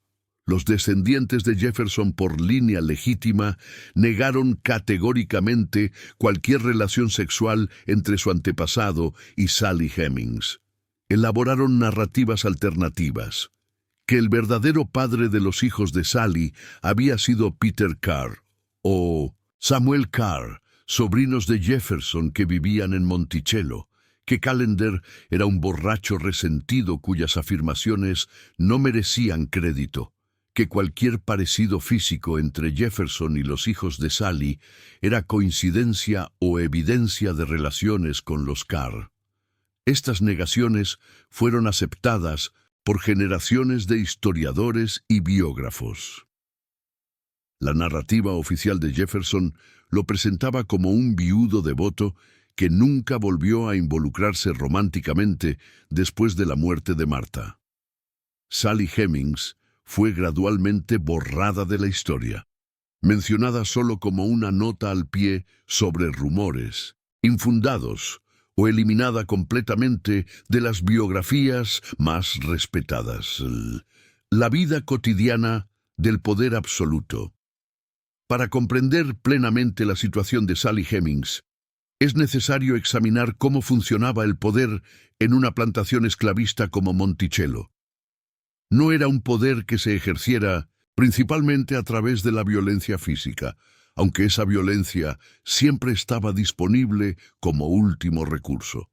Los descendientes de Jefferson por línea legítima negaron categóricamente cualquier relación sexual entre su antepasado y Sally Hemings. Elaboraron narrativas alternativas. Que el verdadero padre de los hijos de Sally había sido Peter Carr o Samuel Carr, sobrinos de Jefferson que vivían en Monticello, que Callender era un borracho resentido cuyas afirmaciones no merecían crédito, que cualquier parecido físico entre Jefferson y los hijos de Sally era coincidencia o evidencia de relaciones con los Carr. Estas negaciones fueron aceptadas por generaciones de historiadores y biógrafos. La narrativa oficial de Jefferson lo presentaba como un viudo devoto que nunca volvió a involucrarse románticamente después de la muerte de Martha. Sally Hemings fue gradualmente borrada de la historia, mencionada solo como una nota al pie sobre rumores infundados o eliminada completamente de las biografías más respetadas. La vida cotidiana del poder absoluto. Para comprender plenamente la situación de Sally Hemings, es necesario examinar cómo funcionaba el poder en una plantación esclavista como Monticello. No era un poder que se ejerciera principalmente a través de la violencia física, aunque esa violencia siempre estaba disponible como último recurso.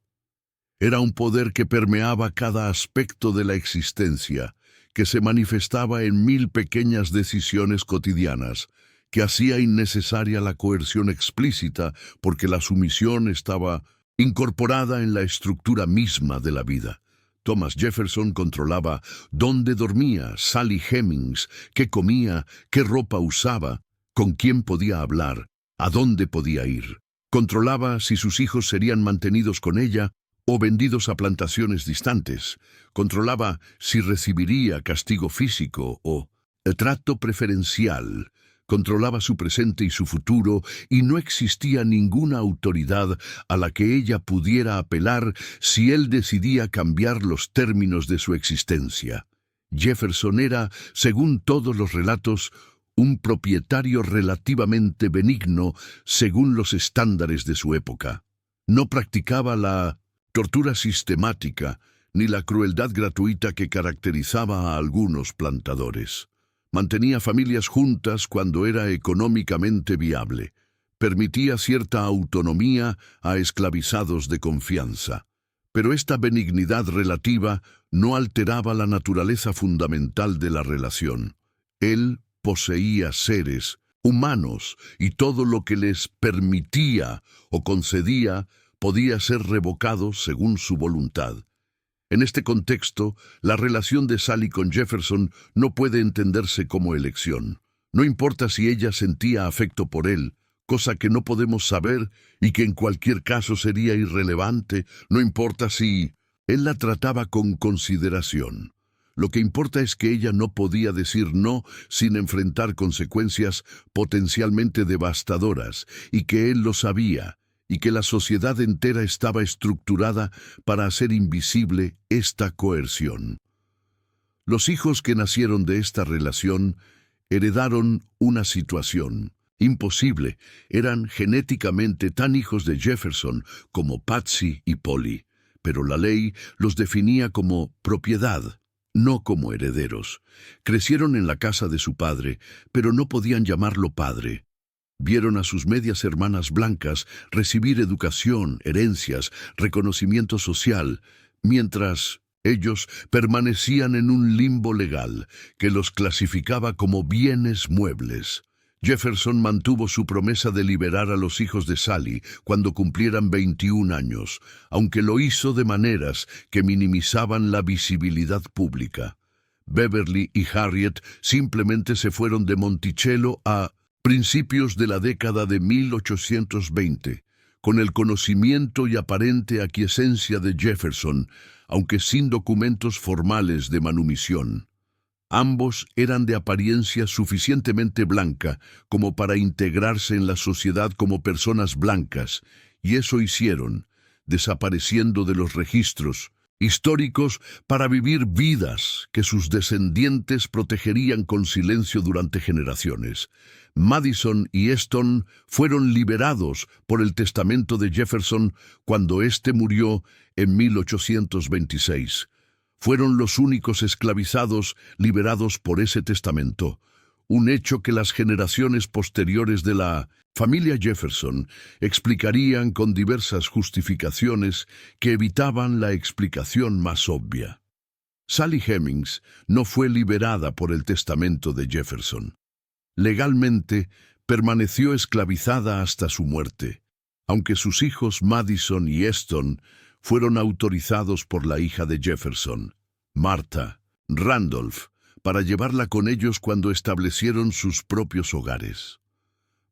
Era un poder que permeaba cada aspecto de la existencia, que se manifestaba en 1000 pequeñas decisiones cotidianas, que hacía innecesaria la coerción explícita porque la sumisión estaba incorporada en la estructura misma de la vida. Thomas Jefferson controlaba dónde dormía Sally Hemings, qué comía, qué ropa usaba, con quién podía hablar, a dónde podía ir. Controlaba si sus hijos serían mantenidos con ella o vendidos a plantaciones distantes. Controlaba si recibiría castigo físico o trato preferencial. Controlaba su presente y su futuro, y no existía ninguna autoridad a la que ella pudiera apelar si él decidía cambiar los términos de su existencia. Jefferson era, según todos los relatos, un propietario relativamente benigno según los estándares de su época. No practicaba la tortura sistemática ni la crueldad gratuita que caracterizaba a algunos plantadores. Mantenía familias juntas cuando era económicamente viable. Permitía cierta autonomía a esclavizados de confianza. Pero esta benignidad relativa no alteraba la naturaleza fundamental de la relación. Él poseía seres humanos y todo lo que les permitía o concedía podía ser revocado según su voluntad. En este contexto, la relación de Sally con Jefferson no puede entenderse como elección. No importa si ella sentía afecto por él, cosa que no podemos saber y que en cualquier caso sería irrelevante. No importa si él la trataba con consideración. Lo que importa es que ella no podía decir no sin enfrentar consecuencias potencialmente devastadoras, y que él lo sabía, y que la sociedad entera estaba estructurada para hacer invisible esta coerción. Los hijos que nacieron de esta relación heredaron una situación imposible. Eran genéticamente tan hijos de Jefferson como Patsy y Polly, pero la ley los definía como propiedad, no como herederos. Crecieron en la casa de su padre, pero no podían llamarlo padre. Vieron a sus medias hermanas blancas recibir educación, herencias, reconocimiento social, mientras ellos permanecían en un limbo legal que los clasificaba como bienes muebles. Jefferson mantuvo su promesa de liberar a los hijos de Sally cuando cumplieran 21 años, aunque lo hizo de maneras que minimizaban la visibilidad pública. Beverly y Harriet simplemente se fueron de Monticello a principios de la década de 1820, con el conocimiento y aparente aquiescencia de Jefferson, aunque sin documentos formales de manumisión. Ambos eran de apariencia suficientemente blanca como para integrarse en la sociedad como personas blancas, y eso hicieron, desapareciendo de los registros históricos para vivir vidas que sus descendientes protegerían con silencio durante generaciones. Madison y Easton fueron liberados por el testamento de Jefferson cuando éste murió en 1826. Fueron los únicos esclavizados liberados por ese testamento, un hecho que las generaciones posteriores de la familia Jefferson explicarían con diversas justificaciones que evitaban la explicación más obvia. Sally Hemings no fue liberada por el testamento de Jefferson. Legalmente, permaneció esclavizada hasta su muerte, aunque sus hijos Madison y Easton fueron autorizados por la hija de Jefferson, Martha Randolph, para llevarla con ellos cuando establecieron sus propios hogares.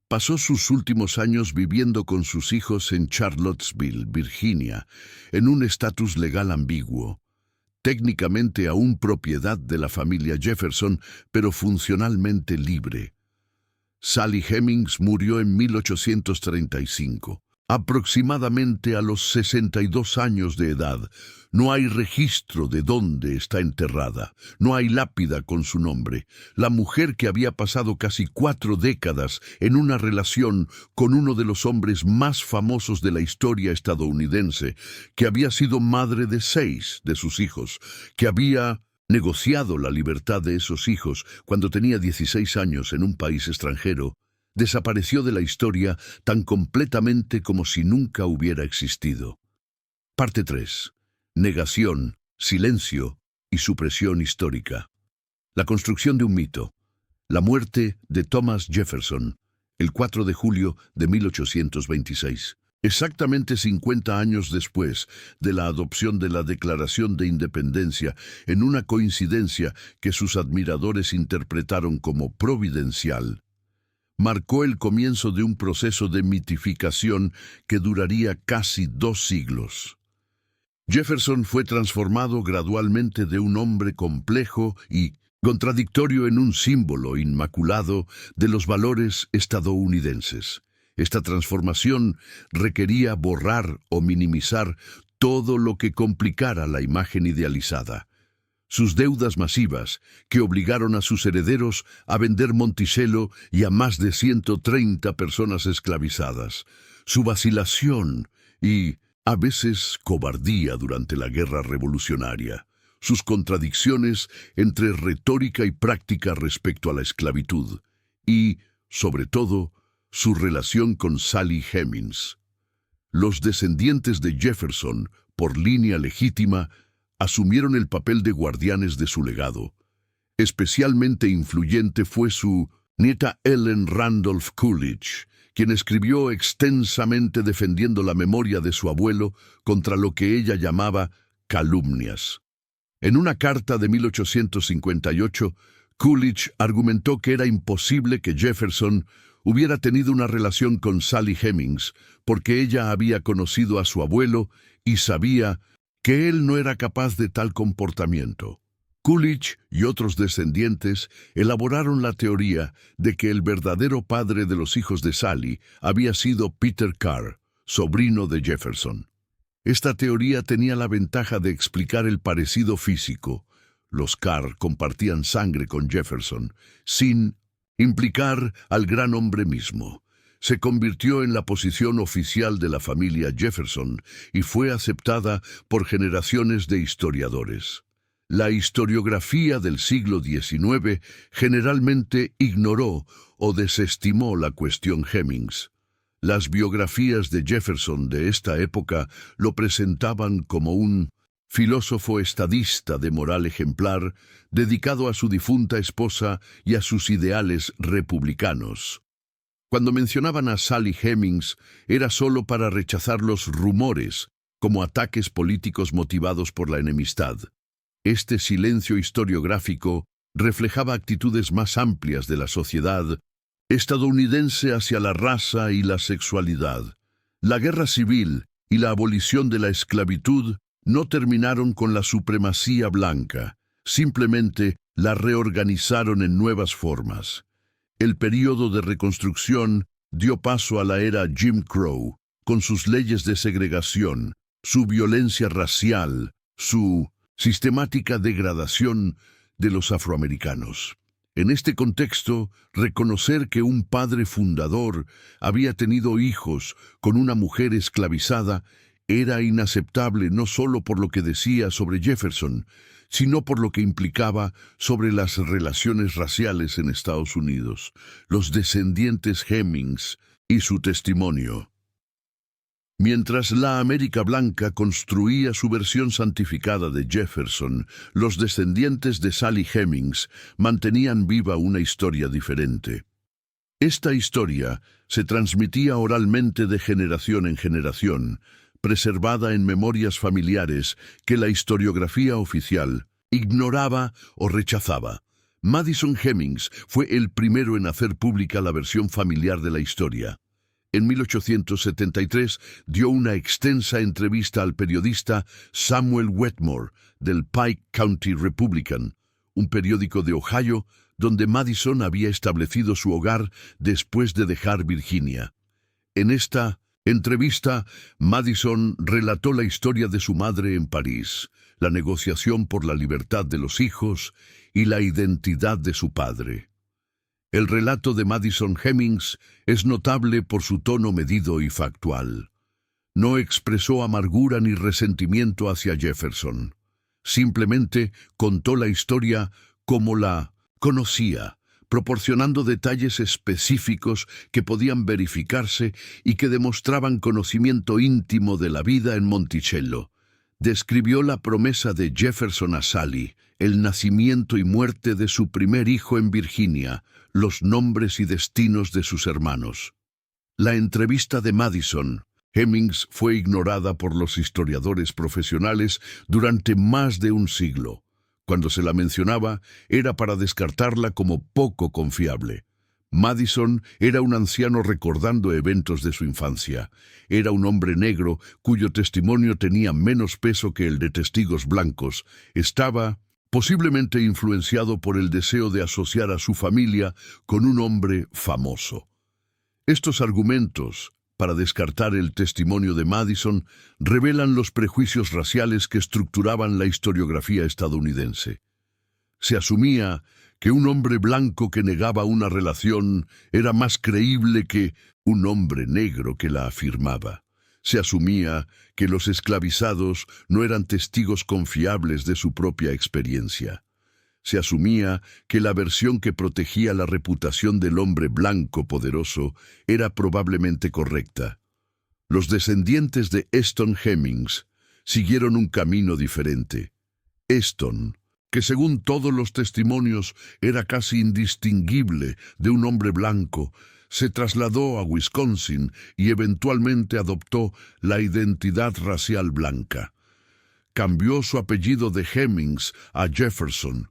Pasó sus últimos años viviendo con sus hijos en Charlottesville, Virginia, en un estatus legal ambiguo, técnicamente aún propiedad de la familia Jefferson, pero funcionalmente libre. Sally Hemings murió en 1835. aproximadamente a los 62 años de edad. No hay registro de dónde está enterrada, no hay lápida con su nombre. La mujer que había pasado casi 4 décadas en una relación con uno de los hombres más famosos de la historia estadounidense, que había sido madre de 6 de sus hijos, que había negociado la libertad de esos hijos cuando tenía 16 años en un país extranjero, desapareció de la historia tan completamente como si nunca hubiera existido. Parte 3. Negación, silencio y supresión histórica. La construcción de un mito. La muerte de Thomas Jefferson, el 4 de julio de 1826. Exactamente 50 años después de la adopción de la Declaración de Independencia, en una coincidencia que sus admiradores interpretaron como providencial, marcó el comienzo de un proceso de mitificación que duraría casi 2 siglos. Jefferson fue transformado gradualmente de un hombre complejo y contradictorio en un símbolo inmaculado de los valores estadounidenses. Esta transformación requería borrar o minimizar todo lo que complicara la imagen idealizada. Sus deudas masivas, que obligaron a sus herederos a vender Monticello y a más de 130 personas esclavizadas. Su vacilación y, a veces, cobardía durante la guerra revolucionaria. Sus contradicciones entre retórica y práctica respecto a la esclavitud. Y, sobre todo, su relación con Sally Hemings. Los descendientes de Jefferson, por línea legítima, asumieron el papel de guardianes de su legado. Especialmente influyente fue su nieta Ellen Randolph Coolidge, quien escribió extensamente defendiendo la memoria de su abuelo contra lo que ella llamaba calumnias. En una carta de 1858, Coolidge argumentó que era imposible que Jefferson hubiera tenido una relación con Sally Hemings porque ella había conocido a su abuelo y sabía que él no era capaz de tal comportamiento. Coolidge y otros descendientes elaboraron la teoría de que el verdadero padre de los hijos de Sally había sido Peter Carr, sobrino de Jefferson. Esta teoría tenía la ventaja de explicar el parecido físico. Los Carr compartían sangre con Jefferson, sin implicar al gran hombre mismo. Se convirtió en la posición oficial de la familia Jefferson y fue aceptada por generaciones de historiadores. La historiografía del siglo XIX generalmente ignoró o desestimó la cuestión Hemings. Las biografías de Jefferson de esta época lo presentaban como un filósofo estadista de moral ejemplar, dedicado a su difunta esposa y a sus ideales republicanos. Cuando mencionaban a Sally Hemings, era solo para rechazar los rumores, como ataques políticos motivados por la enemistad. Este silencio historiográfico reflejaba actitudes más amplias de la sociedad estadounidense hacia la raza y la sexualidad. La guerra civil y la abolición de la esclavitud no terminaron con la supremacía blanca, simplemente la reorganizaron en nuevas formas. El período de reconstrucción dio paso a la era Jim Crow, con sus leyes de segregación, su violencia racial, su sistemática degradación de los afroamericanos. En este contexto, reconocer que un padre fundador había tenido hijos con una mujer esclavizada era inaceptable no solo por lo que decía sobre Jefferson, sino por lo que implicaba sobre las relaciones raciales en Estados Unidos, los descendientes Hemings y su testimonio. Mientras la América Blanca construía su versión santificada de Jefferson, los descendientes de Sally Hemings mantenían viva una historia diferente. Esta historia se transmitía oralmente de generación en generación, preservada en memorias familiares que la historiografía oficial ignoraba o rechazaba. Madison Hemings fue el primero en hacer pública la versión familiar de la historia. En 1873 dio una extensa entrevista al periodista Samuel Wetmore del Pike County Republican, un periódico de Ohio donde Madison había establecido su hogar después de dejar Virginia. En esta Entrevista, Madison relató la historia de su madre en París, la negociación por la libertad de los hijos y la identidad de su padre. El relato de Madison Hemings es notable por su tono medido y factual. No expresó amargura ni resentimiento hacia Jefferson. Simplemente contó la historia como la conocía, proporcionando detalles específicos que podían verificarse y que demostraban conocimiento íntimo de la vida en Monticello. Describió la promesa de Jefferson a Sally, el nacimiento y muerte de su primer hijo en Virginia, los nombres y destinos de sus hermanos. La entrevista de Madison Hemings fue ignorada por los historiadores profesionales durante más de un siglo. Cuando se la mencionaba, era para descartarla como poco confiable. Madison era un anciano recordando eventos de su infancia. Era un hombre negro cuyo testimonio tenía menos peso que el de testigos blancos. Estaba posiblemente influenciado por el deseo de asociar a su familia con un hombre famoso. Estos argumentos para descartar el testimonio de Madison revelan los prejuicios raciales que estructuraban la historiografía estadounidense. Se asumía que un hombre blanco que negaba una relación era más creíble que un hombre negro que la afirmaba. Se asumía que los esclavizados no eran testigos confiables de su propia experiencia. Se asumía que la versión que protegía la reputación del hombre blanco poderoso era probablemente correcta. Los descendientes de Eston Hemings siguieron un camino diferente. Eston, que según todos los testimonios era casi indistinguible de un hombre blanco, se trasladó a Wisconsin y eventualmente adoptó la identidad racial blanca. Cambió su apellido de Hemings a Jefferson,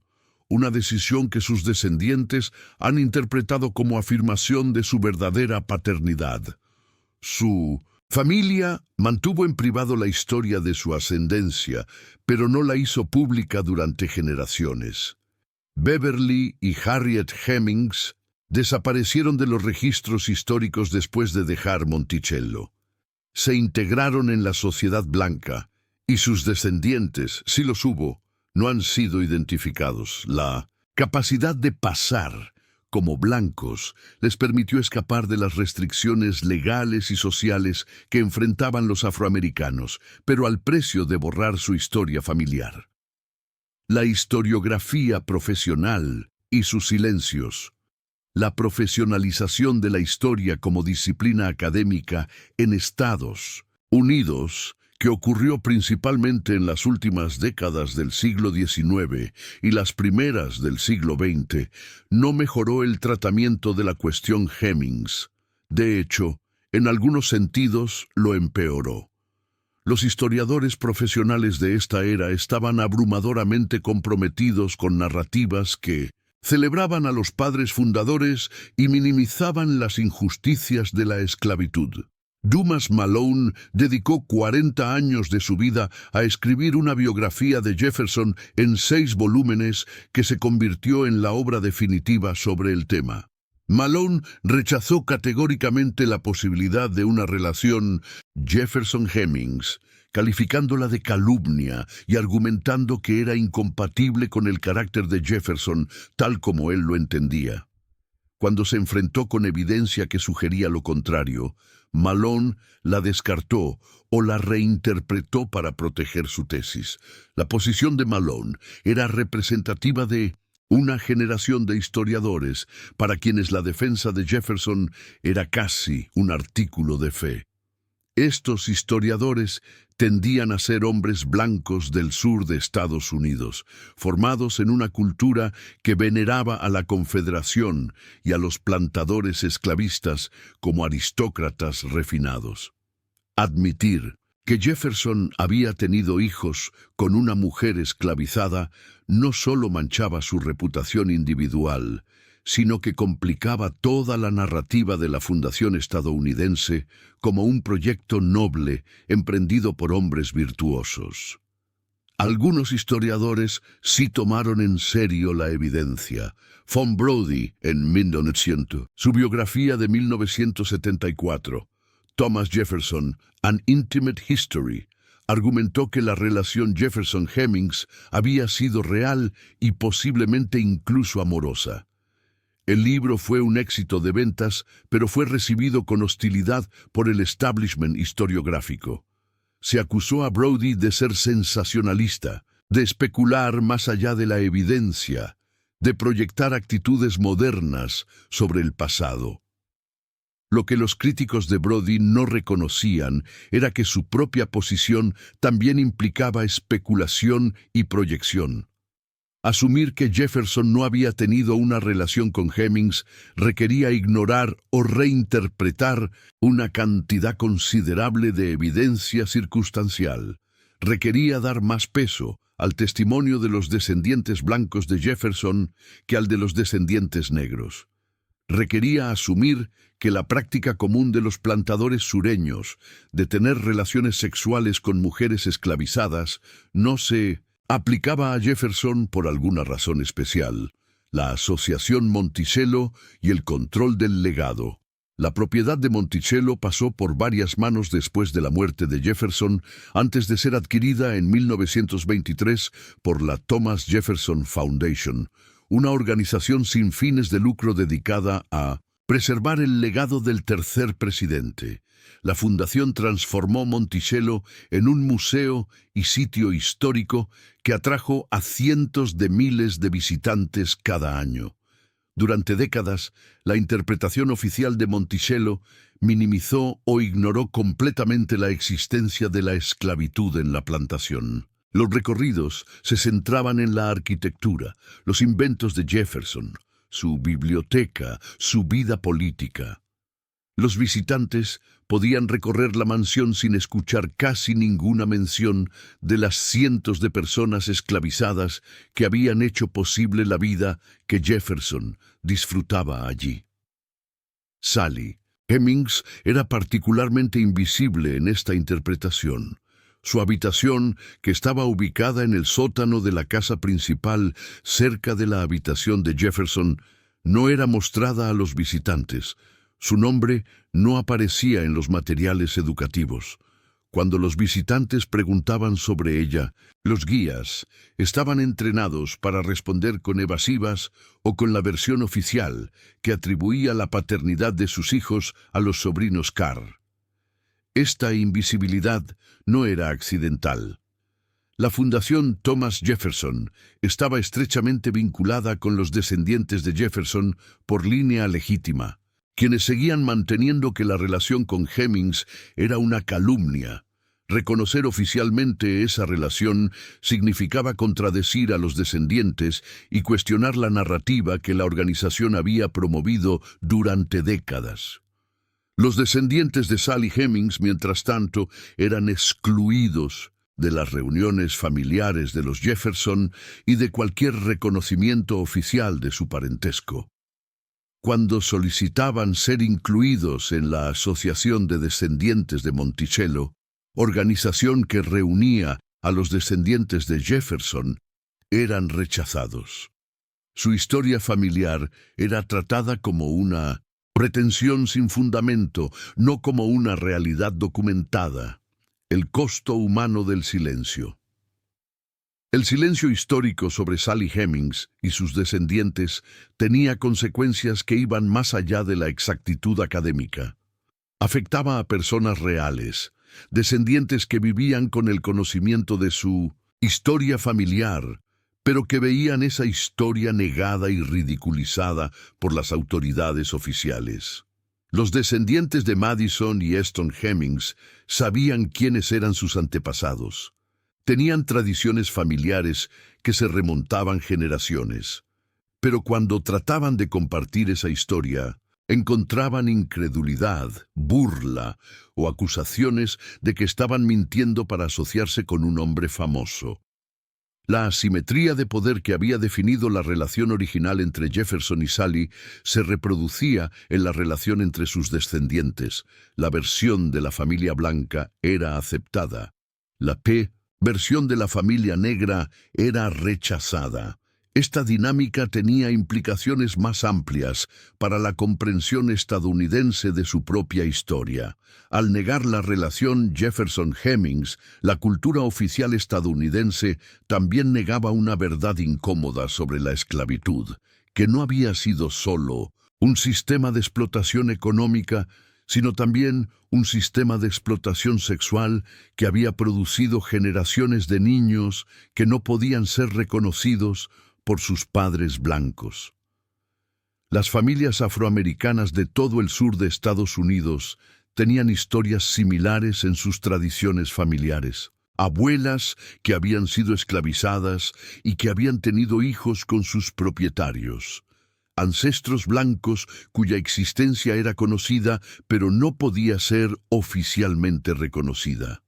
una decisión que sus descendientes han interpretado como afirmación de su verdadera paternidad. Su familia mantuvo en privado la historia de su ascendencia, pero no la hizo pública durante generaciones. Beverly y Harriet Hemings desaparecieron de los registros históricos después de dejar Monticello. Se integraron en la sociedad blanca, y sus descendientes, si los hubo, no han sido identificados. La capacidad de pasar como blancos les permitió escapar de las restricciones legales y sociales que enfrentaban los afroamericanos, pero al precio de borrar su historia familiar. La historiografía profesional y sus silencios. La profesionalización de la historia como disciplina académica en Estados Unidos, que ocurrió principalmente en las últimas décadas del siglo XIX y las primeras del siglo XX, no mejoró el tratamiento de la cuestión Hemings. De hecho, en algunos sentidos lo empeoró. Los historiadores profesionales de esta era estaban abrumadoramente comprometidos con narrativas que celebraban a los padres fundadores y minimizaban las injusticias de la esclavitud. Dumas Malone dedicó 40 años de su vida a escribir una biografía de Jefferson en 6 volúmenes que se convirtió en la obra definitiva sobre el tema. Malone rechazó categóricamente la posibilidad de una relación Jefferson-Hemings, calificándola de calumnia y argumentando que era incompatible con el carácter de Jefferson tal como él lo entendía. Cuando se enfrentó con evidencia que sugería lo contrario, Malone la descartó o la reinterpretó para proteger su tesis. La posición de Malone era representativa de una generación de historiadores para quienes la defensa de Jefferson era casi un artículo de fe. Estos historiadores tendían a ser hombres blancos del sur de Estados Unidos, formados en una cultura que veneraba a la Confederación y a los plantadores esclavistas como aristócratas refinados. Admitir que Jefferson había tenido hijos con una mujer esclavizada no solo manchaba su reputación individual, sino que complicaba toda la narrativa de la fundación estadounidense como un proyecto noble emprendido por hombres virtuosos. Algunos historiadores sí tomaron en serio la evidencia. Von Brody, en 1900, su biografía de 1974, Thomas Jefferson, An Intimate History, argumentó que la relación Jefferson-Hemings había sido real y posiblemente incluso amorosa. El libro fue un éxito de ventas, pero fue recibido con hostilidad por el establishment historiográfico. Se acusó a Brodie de ser sensacionalista, de especular más allá de la evidencia, de proyectar actitudes modernas sobre el pasado. Lo que los críticos de Brodie no reconocían era que su propia posición también implicaba especulación y proyección. Asumir que Jefferson no había tenido una relación con Hemings requería ignorar o reinterpretar una cantidad considerable de evidencia circunstancial. Requería dar más peso al testimonio de los descendientes blancos de Jefferson que al de los descendientes negros. Requería asumir que la práctica común de los plantadores sureños de tener relaciones sexuales con mujeres esclavizadas no se aplicaba a Jefferson por alguna razón especial: la asociación Monticello y el control del legado. La propiedad de Monticello pasó por varias manos después de la muerte de Jefferson, antes de ser adquirida en 1923 por la Thomas Jefferson Foundation, una organización sin fines de lucro dedicada a preservar el legado del tercer presidente. La fundación transformó Monticello en un museo y sitio histórico que atrajo a cientos de miles de visitantes cada año. Durante décadas, la interpretación oficial de Monticello minimizó o ignoró completamente la existencia de la esclavitud en la plantación. Los recorridos se centraban en la arquitectura, los inventos de Jefferson, su biblioteca, su vida política. Los visitantes podían recorrer la mansión sin escuchar casi ninguna mención de las cientos de personas esclavizadas que habían hecho posible la vida que Jefferson disfrutaba allí. Sally Hemings era particularmente invisible en esta interpretación. Su habitación, que estaba ubicada en el sótano de la casa principal cerca de la habitación de Jefferson, no era mostrada a los visitantes. Su nombre no aparecía en los materiales educativos. Cuando los visitantes preguntaban sobre ella, los guías estaban entrenados para responder con evasivas o con la versión oficial que atribuía la paternidad de sus hijos a los sobrinos Carr. Esta invisibilidad no era accidental. La Fundación Thomas Jefferson estaba estrechamente vinculada con los descendientes de Jefferson por línea legítima, quienes seguían manteniendo que la relación con Hemings era una calumnia. Reconocer oficialmente esa relación significaba contradecir a los descendientes y cuestionar la narrativa que la organización había promovido durante décadas. Los descendientes de Sally Hemings, mientras tanto, eran excluidos de las reuniones familiares de los Jefferson y de cualquier reconocimiento oficial de su parentesco. Cuando solicitaban ser incluidos en la Asociación de Descendientes de Monticello, organización que reunía a los descendientes de Jefferson, eran rechazados. Su historia familiar era tratada como una pretensión sin fundamento, no como una realidad documentada. El costo humano del silencio. El silencio histórico sobre Sally Hemings y sus descendientes tenía consecuencias que iban más allá de la exactitud académica. Afectaba a personas reales, descendientes que vivían con el conocimiento de su historia familiar, pero que veían esa historia negada y ridiculizada por las autoridades oficiales. Los descendientes de Madison y Eston Hemings sabían quiénes eran sus antepasados. Tenían tradiciones familiares que se remontaban generaciones. Pero cuando trataban de compartir esa historia, encontraban incredulidad, burla o acusaciones de que estaban mintiendo para asociarse con un hombre famoso. La asimetría de poder que había definido la relación original entre Jefferson y Sally se reproducía en la relación entre sus descendientes. La versión de la familia blanca era aceptada. La versión de la familia negra era rechazada. Esta dinámica tenía implicaciones más amplias para la comprensión estadounidense de su propia historia. Al negar la relación Jefferson-Hemings, la cultura oficial estadounidense también negaba una verdad incómoda sobre la esclavitud, que no había sido solo un sistema de explotación económica, sino también un sistema de explotación sexual que había producido generaciones de niños que no podían ser reconocidos por sus padres blancos. Las familias afroamericanas de todo el sur de Estados Unidos tenían historias similares en sus tradiciones familiares. Abuelas que habían sido esclavizadas y que habían tenido hijos con sus propietarios. Ancestros blancos cuya existencia era conocida, pero no podía ser oficialmente reconocida.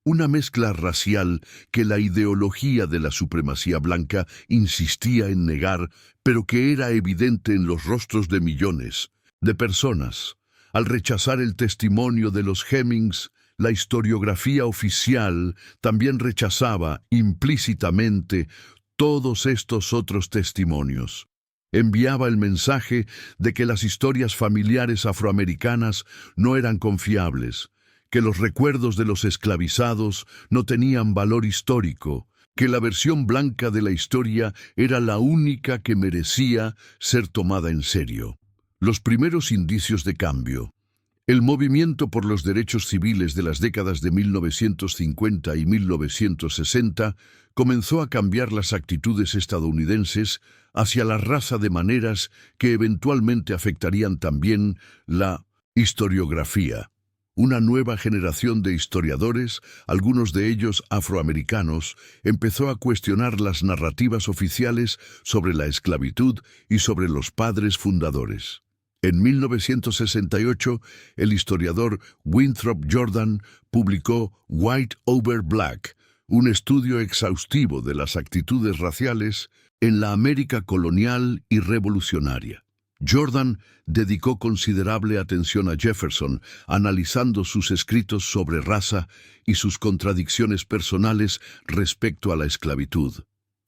Una mezcla racial que la ideología de la supremacía blanca insistía en negar, pero que era evidente en los rostros de millones de personas. Al rechazar el testimonio de los Hemings, la historiografía oficial también rechazaba implícitamente todos estos otros testimonios. Enviaba el mensaje de que las historias familiares afroamericanas no eran confiables, que los recuerdos de los esclavizados no tenían valor histórico, que la versión blanca de la historia era la única que merecía ser tomada en serio. Los primeros indicios de cambio. El movimiento por los derechos civiles de las décadas de 1950 y 1960 comenzó a cambiar las actitudes estadounidenses hacia la raza de maneras que eventualmente afectarían también la historiografía. Una nueva generación de historiadores, algunos de ellos afroamericanos, empezó a cuestionar las narrativas oficiales sobre la esclavitud y sobre los padres fundadores. En 1968, el historiador Winthrop Jordan publicó White Over Black, un estudio exhaustivo de las actitudes raciales en la América colonial y revolucionaria. Jordan dedicó considerable atención a Jefferson, analizando sus escritos sobre raza y sus contradicciones personales respecto a la esclavitud.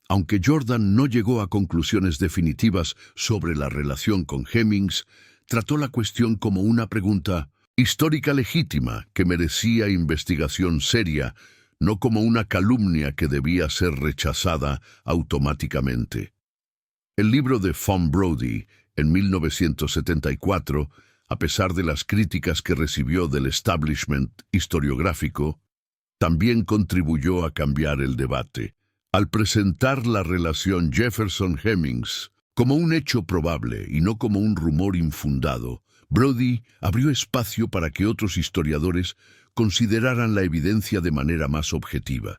Aunque Jordan no llegó a conclusiones definitivas sobre la relación con Hemings, trató la cuestión como una pregunta histórica legítima que merecía investigación seria, no como una calumnia que debía ser rechazada automáticamente. El libro de Von Brody, en 1974, a pesar de las críticas que recibió del establishment historiográfico, también contribuyó a cambiar el debate. Al presentar la relación Jefferson-Hemings como un hecho probable y no como un rumor infundado, Brody abrió espacio para que otros historiadores consideraran la evidencia de manera más objetiva.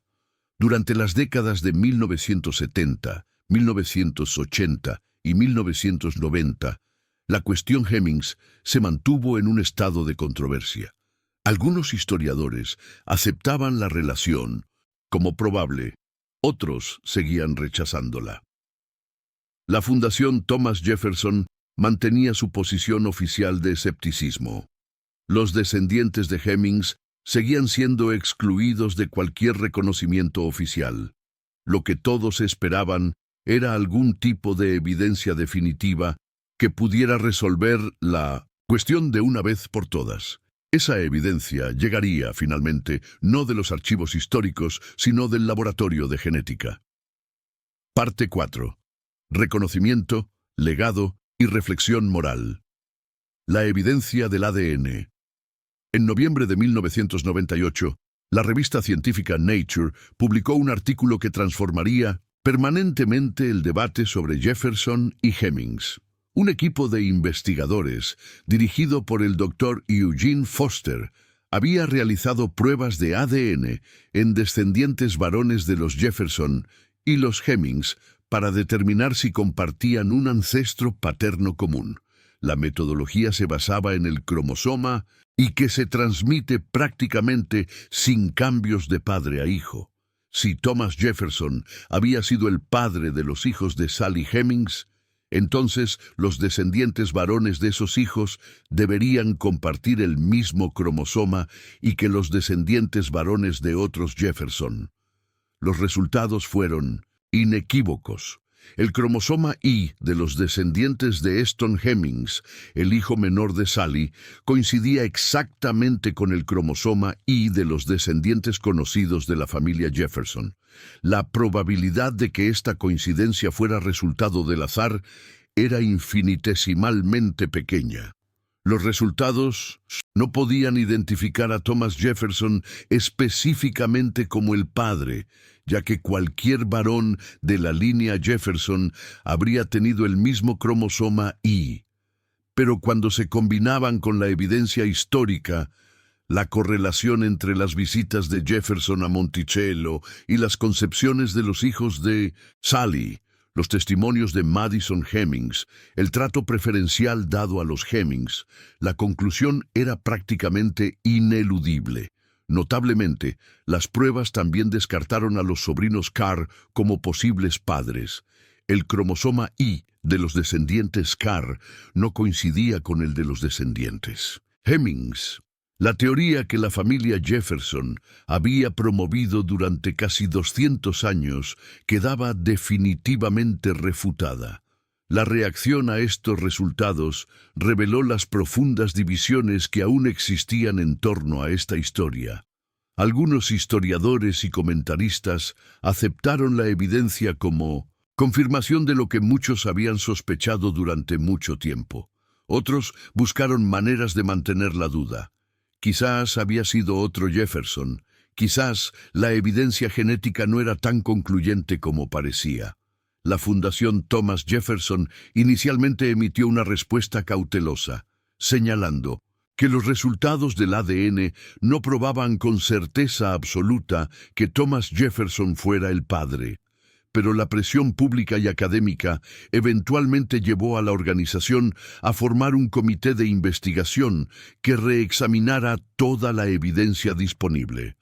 Durante las décadas de 1970, 1980 y 1990, la cuestión Hemings se mantuvo en un estado de controversia. Algunos historiadores aceptaban la relación como probable, otros seguían rechazándola. La Fundación Thomas Jefferson mantenía su posición oficial de escepticismo. Los descendientes de Hemings seguían siendo excluidos de cualquier reconocimiento oficial. Lo que todos esperaban era algún tipo de evidencia definitiva que pudiera resolver la cuestión de una vez por todas. Esa evidencia llegaría, finalmente, no de los archivos históricos, sino del laboratorio de genética. Parte 4. Reconocimiento, legado y reflexión moral. La evidencia del ADN. En noviembre de 1998, la revista científica Nature publicó un artículo que transformaría permanentemente el debate sobre Jefferson y Hemings. Un equipo de investigadores, dirigido por el Dr. Eugene Foster, había realizado pruebas de ADN en descendientes varones de los Jefferson y los Hemings para determinar si compartían un ancestro paterno común. La metodología se basaba en el cromosoma y que se transmite prácticamente sin cambios de padre a hijo. Si Thomas Jefferson había sido el padre de los hijos de Sally Hemings, entonces los descendientes varones de esos hijos deberían compartir el mismo cromosoma y que los descendientes varones de otros Jefferson. Los resultados fueron inequívocos. El cromosoma Y de los descendientes de Eston Hemmings, el hijo menor de Sally, coincidía exactamente con el cromosoma Y de los descendientes conocidos de la familia Jefferson. La probabilidad de que esta coincidencia fuera resultado del azar era infinitesimalmente pequeña. Los resultados no podían identificar a Thomas Jefferson específicamente como el padre, ya que cualquier varón de la línea Jefferson habría tenido el mismo cromosoma Y. Pero cuando se combinaban con la evidencia histórica, la correlación entre las visitas de Jefferson a Monticello y las concepciones de los hijos de Sally, los testimonios de Madison Hemmings, el trato preferencial dado a los Hemmings, la conclusión era prácticamente ineludible. Notablemente, las pruebas también descartaron a los sobrinos Carr como posibles padres. El cromosoma Y de los descendientes Carr no coincidía con el de los descendientes Hemmings. La teoría que la familia Jefferson había promovido durante casi 200 años quedaba definitivamente refutada. La reacción a estos resultados reveló las profundas divisiones que aún existían en torno a esta historia. Algunos historiadores y comentaristas aceptaron la evidencia como confirmación de lo que muchos habían sospechado durante mucho tiempo. Otros buscaron maneras de mantener la duda. Quizás había sido otro Jefferson, quizás la evidencia genética no era tan concluyente como parecía. La Fundación Thomas Jefferson inicialmente emitió una respuesta cautelosa, señalando que los resultados del ADN no probaban con certeza absoluta que Thomas Jefferson fuera el padre. Pero la presión pública y académica eventualmente llevó a la organización a formar un comité de investigación que reexaminara toda la evidencia disponible.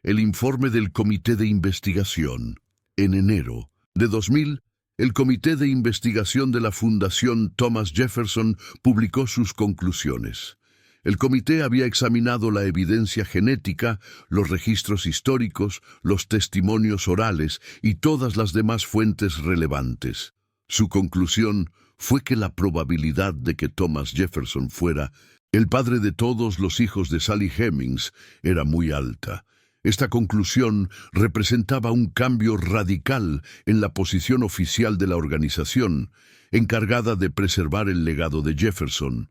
El informe del comité de investigación. En enero de 2000, el comité de investigación de la Fundación Thomas Jefferson publicó sus conclusiones. El comité había examinado la evidencia genética, los registros históricos, los testimonios orales y todas las demás fuentes relevantes. Su conclusión fue que la probabilidad de que Thomas Jefferson fuera el padre de todos los hijos de Sally Hemings era muy alta. Esta conclusión representaba un cambio radical en la posición oficial de la organización, encargada de preservar el legado de Jefferson.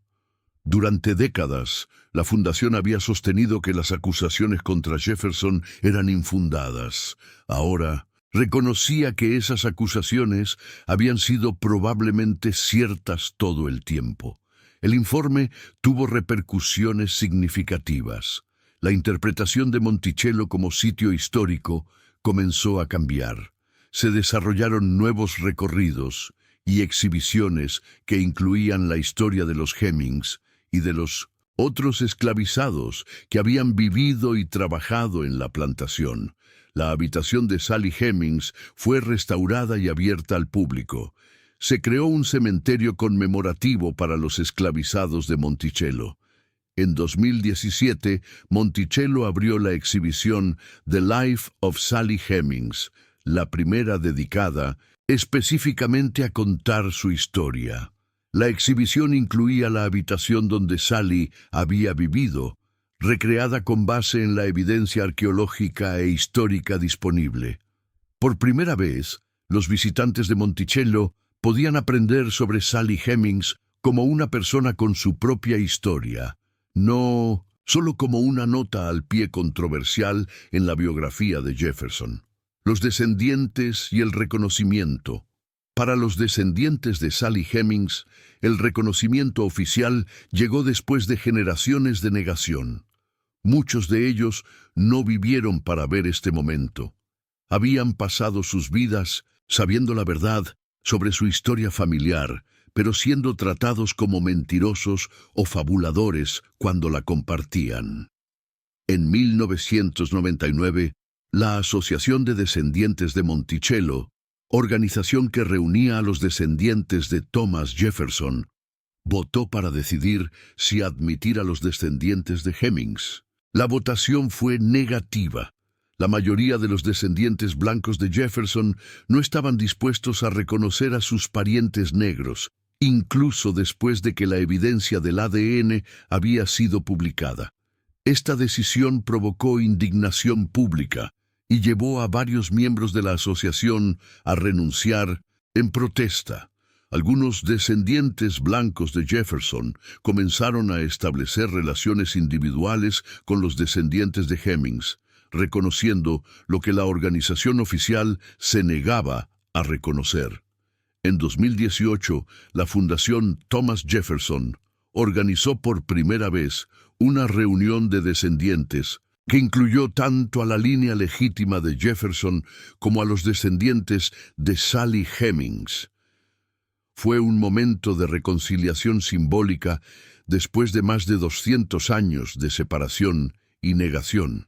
Durante décadas, la Fundación había sostenido que las acusaciones contra Jefferson eran infundadas. Ahora, reconocía que esas acusaciones habían sido probablemente ciertas todo el tiempo. El informe tuvo repercusiones significativas. La interpretación de Monticello como sitio histórico comenzó a cambiar. Se desarrollaron nuevos recorridos y exhibiciones que incluían la historia de los Hemmings y de los otros esclavizados que habían vivido y trabajado en la plantación. La habitación de Sally Hemings fue restaurada y abierta al público. Se creó un cementerio conmemorativo para los esclavizados de Monticello. En 2017, Monticello abrió la exhibición The Life of Sally Hemings, la primera dedicada específicamente a contar su historia. La exhibición incluía la habitación donde Sally había vivido, recreada con base en la evidencia arqueológica e histórica disponible. Por primera vez, los visitantes de Monticello podían aprender sobre Sally Hemings como una persona con su propia historia, no solo como una nota al pie controversial en la biografía de Jefferson. Los descendientes y el reconocimiento. Para los descendientes de Sally Hemings, el reconocimiento oficial llegó después de generaciones de negación. Muchos de ellos no vivieron para ver este momento. Habían pasado sus vidas sabiendo la verdad sobre su historia familiar, pero siendo tratados como mentirosos o fabuladores cuando la compartían. En 1999, la Asociación de Descendientes de Monticello, organización que reunía a los descendientes de Thomas Jefferson, votó para decidir si admitir a los descendientes de Hemings. La votación fue negativa. La mayoría de los descendientes blancos de Jefferson no estaban dispuestos a reconocer a sus parientes negros, incluso después de que la evidencia del ADN había sido publicada. Esta decisión provocó indignación pública y llevó a varios miembros de la asociación a renunciar en protesta. Algunos descendientes blancos de Jefferson comenzaron a establecer relaciones individuales con los descendientes de Hemings, reconociendo lo que la organización oficial se negaba a reconocer. En 2018, la Fundación Thomas Jefferson organizó por primera vez una reunión de descendientes que incluyó tanto a la línea legítima de Jefferson como a los descendientes de Sally Hemings. Fue un momento de reconciliación simbólica después de más de 200 años de separación y negación.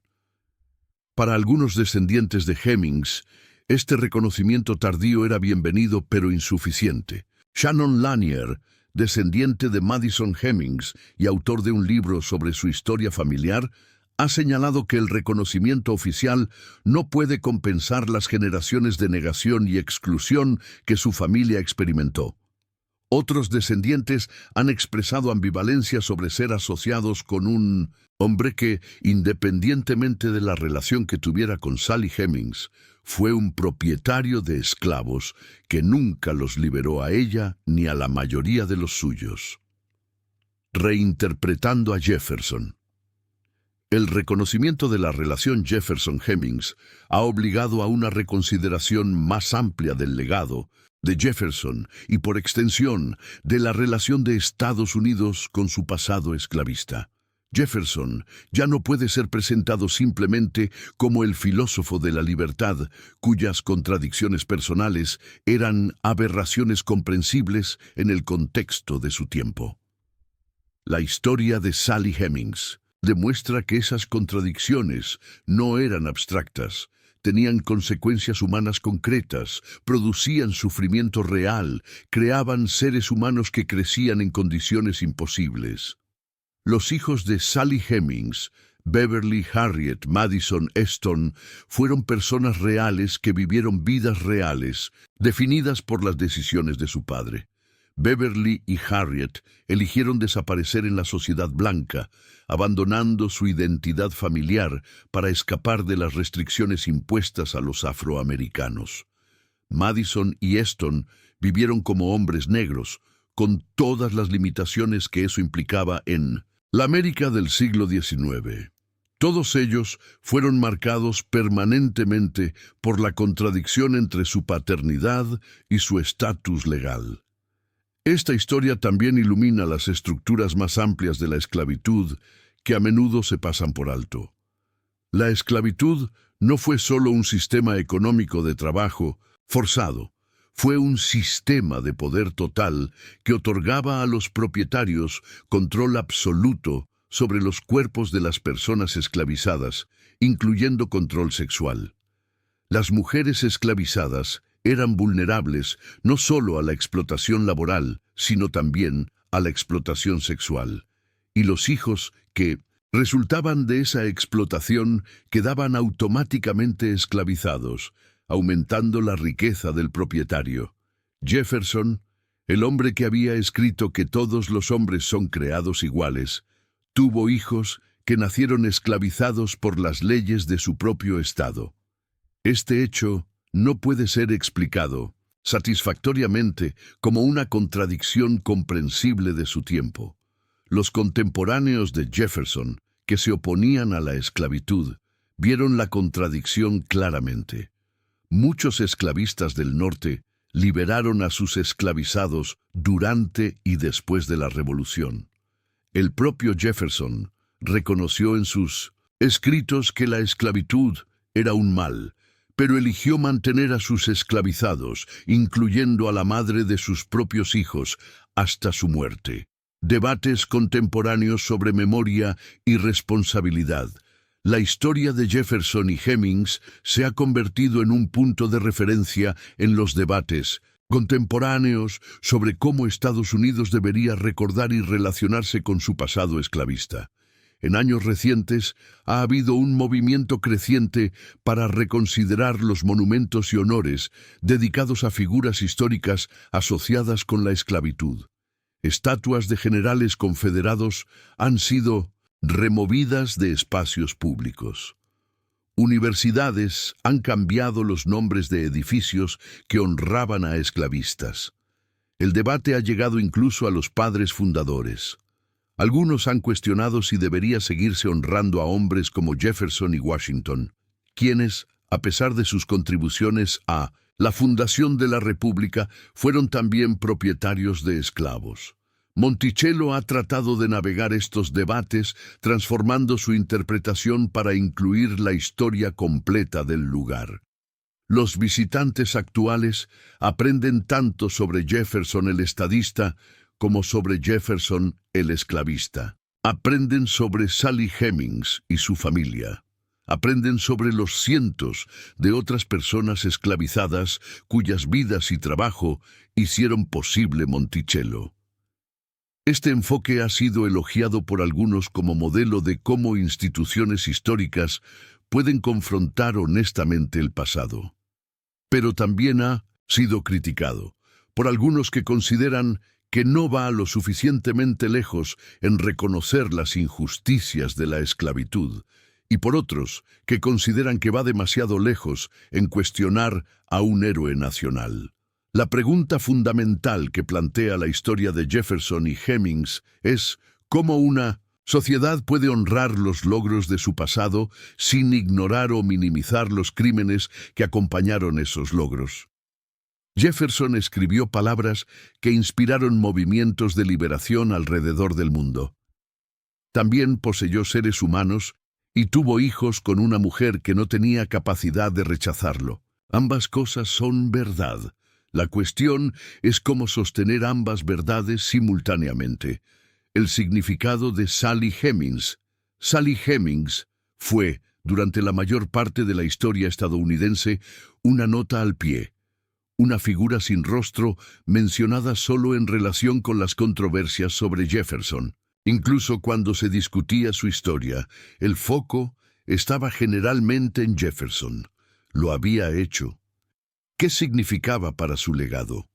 Para algunos descendientes de Hemings, este reconocimiento tardío era bienvenido pero insuficiente. Shannon Lanier, descendiente de Madison Hemings y autor de un libro sobre su historia familiar, ha señalado que el reconocimiento oficial no puede compensar las generaciones de negación y exclusión que su familia experimentó. Otros descendientes han expresado ambivalencia sobre ser asociados con un hombre que, independientemente de la relación que tuviera con Sally Hemings, fue un propietario de esclavos que nunca los liberó a ella ni a la mayoría de los suyos. Reinterpretando a Jefferson. El reconocimiento de la relación Jefferson-Hemings ha obligado a una reconsideración más amplia del legado de Jefferson y, por extensión, de la relación de Estados Unidos con su pasado esclavista. Jefferson ya no puede ser presentado simplemente como el filósofo de la libertad, cuyas contradicciones personales eran aberraciones comprensibles en el contexto de su tiempo. La historia de Sally Hemings demuestra que esas contradicciones no eran abstractas, tenían consecuencias humanas concretas, producían sufrimiento real, creaban seres humanos que crecían en condiciones imposibles. Los hijos de Sally Hemings, Beverly, Harriet, Madison, Eston, fueron personas reales que vivieron vidas reales, definidas por las decisiones de su padre. Beverly y Harriet eligieron desaparecer en la sociedad blanca, abandonando su identidad familiar para escapar de las restricciones impuestas a los afroamericanos. Madison y Eston vivieron como hombres negros, con todas las limitaciones que eso implicaba en la América del siglo XIX. Todos ellos fueron marcados permanentemente por la contradicción entre su paternidad y su estatus legal. Esta historia también ilumina las estructuras más amplias de la esclavitud que a menudo se pasan por alto. La esclavitud no fue solo un sistema económico de trabajo forzado, fue un sistema de poder total que otorgaba a los propietarios control absoluto sobre los cuerpos de las personas esclavizadas, incluyendo control sexual. Las mujeres esclavizadas eran vulnerables no solo a la explotación laboral, sino también a la explotación sexual. Y los hijos que resultaban de esa explotación quedaban automáticamente esclavizados, aumentando la riqueza del propietario. Jefferson, el hombre que había escrito que todos los hombres son creados iguales, tuvo hijos que nacieron esclavizados por las leyes de su propio estado. Este hecho no puede ser explicado satisfactoriamente como una contradicción comprensible de su tiempo. Los contemporáneos de Jefferson, que se oponían a la esclavitud, vieron la contradicción claramente. Muchos esclavistas del norte liberaron a sus esclavizados durante y después de la Revolución. El propio Jefferson reconoció en sus escritos que la esclavitud era un mal, pero eligió mantener a sus esclavizados, incluyendo a la madre de sus propios hijos, hasta su muerte. Debates contemporáneos sobre memoria y responsabilidad. La historia de Jefferson y Hemings se ha convertido en un punto de referencia en los debates contemporáneos sobre cómo Estados Unidos debería recordar y relacionarse con su pasado esclavista. En años recientes ha habido un movimiento creciente para reconsiderar los monumentos y honores dedicados a figuras históricas asociadas con la esclavitud. Estatuas de generales confederados han sido removidas de espacios públicos. Universidades han cambiado los nombres de edificios que honraban a esclavistas. El debate ha llegado incluso a los padres fundadores. Algunos han cuestionado si debería seguirse honrando a hombres como Jefferson y Washington, quienes, a pesar de sus contribuciones a la fundación de la República, fueron también propietarios de esclavos. Monticello ha tratado de navegar estos debates, transformando su interpretación para incluir la historia completa del lugar. Los visitantes actuales aprenden tanto sobre Jefferson el estadista como sobre Jefferson el esclavista. Aprenden sobre Sally Hemings y su familia. Aprenden sobre los cientos de otras personas esclavizadas cuyas vidas y trabajo hicieron posible Monticello. Este enfoque ha sido elogiado por algunos como modelo de cómo instituciones históricas pueden confrontar honestamente el pasado. Pero también ha sido criticado por algunos que consideran que no va lo suficientemente lejos en reconocer las injusticias de la esclavitud, y por otros que consideran que va demasiado lejos en cuestionar a un héroe nacional. La pregunta fundamental que plantea la historia de Jefferson y Hemings es cómo una sociedad puede honrar los logros de su pasado sin ignorar o minimizar los crímenes que acompañaron esos logros. Jefferson escribió palabras que inspiraron movimientos de liberación alrededor del mundo. También poseyó seres humanos y tuvo hijos con una mujer que no tenía capacidad de rechazarlo. Ambas cosas son verdad. La cuestión es cómo sostener ambas verdades simultáneamente. El significado de Sally Hemings. Sally Hemings fue, durante la mayor parte de la historia estadounidense, una nota al pie, una figura sin rostro mencionada solo en relación con las controversias sobre Jefferson. Incluso cuando se discutía su historia, el foco estaba generalmente en Jefferson. Lo había hecho. ¿Qué significaba para su legado?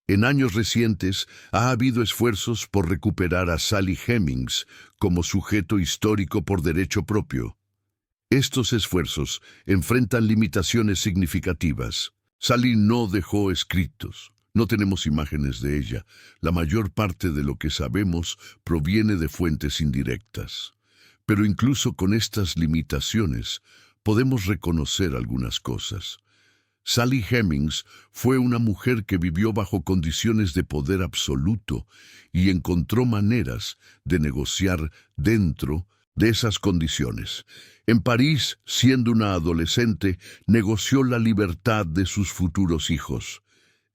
En años recientes ha habido esfuerzos por recuperar a Sally Hemings como sujeto histórico por derecho propio. Estos esfuerzos enfrentan limitaciones significativas. Sally no dejó escritos. No tenemos imágenes de ella. La mayor parte de lo que sabemos proviene de fuentes indirectas. Pero incluso con estas limitaciones, podemos reconocer algunas cosas. Sally Hemings fue una mujer que vivió bajo condiciones de poder absoluto y encontró maneras de negociar dentro de esas condiciones. En París, siendo una adolescente, negoció la libertad de sus futuros hijos.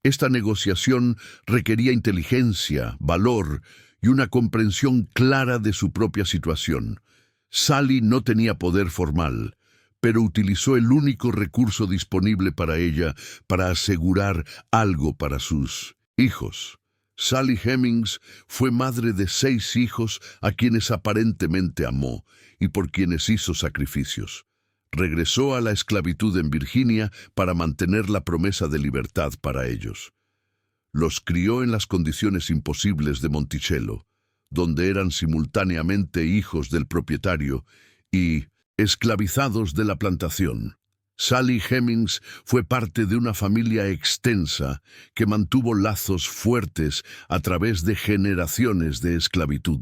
Esta negociación requería inteligencia, valor y una comprensión clara de su propia situación. Sally no tenía poder formal, pero utilizó el único recurso disponible para ella para asegurar algo para sus hijos. Sally Hemings fue madre de 6 hijos a quienes aparentemente amó y por quienes hizo sacrificios. Regresó a la esclavitud en Virginia para mantener la promesa de libertad para ellos. Los crió en las condiciones imposibles de Monticello, donde eran simultáneamente hijos del propietario y esclavizados de la plantación. Sally Hemings fue parte de una familia extensa que mantuvo lazos fuertes a través de generaciones de esclavitud.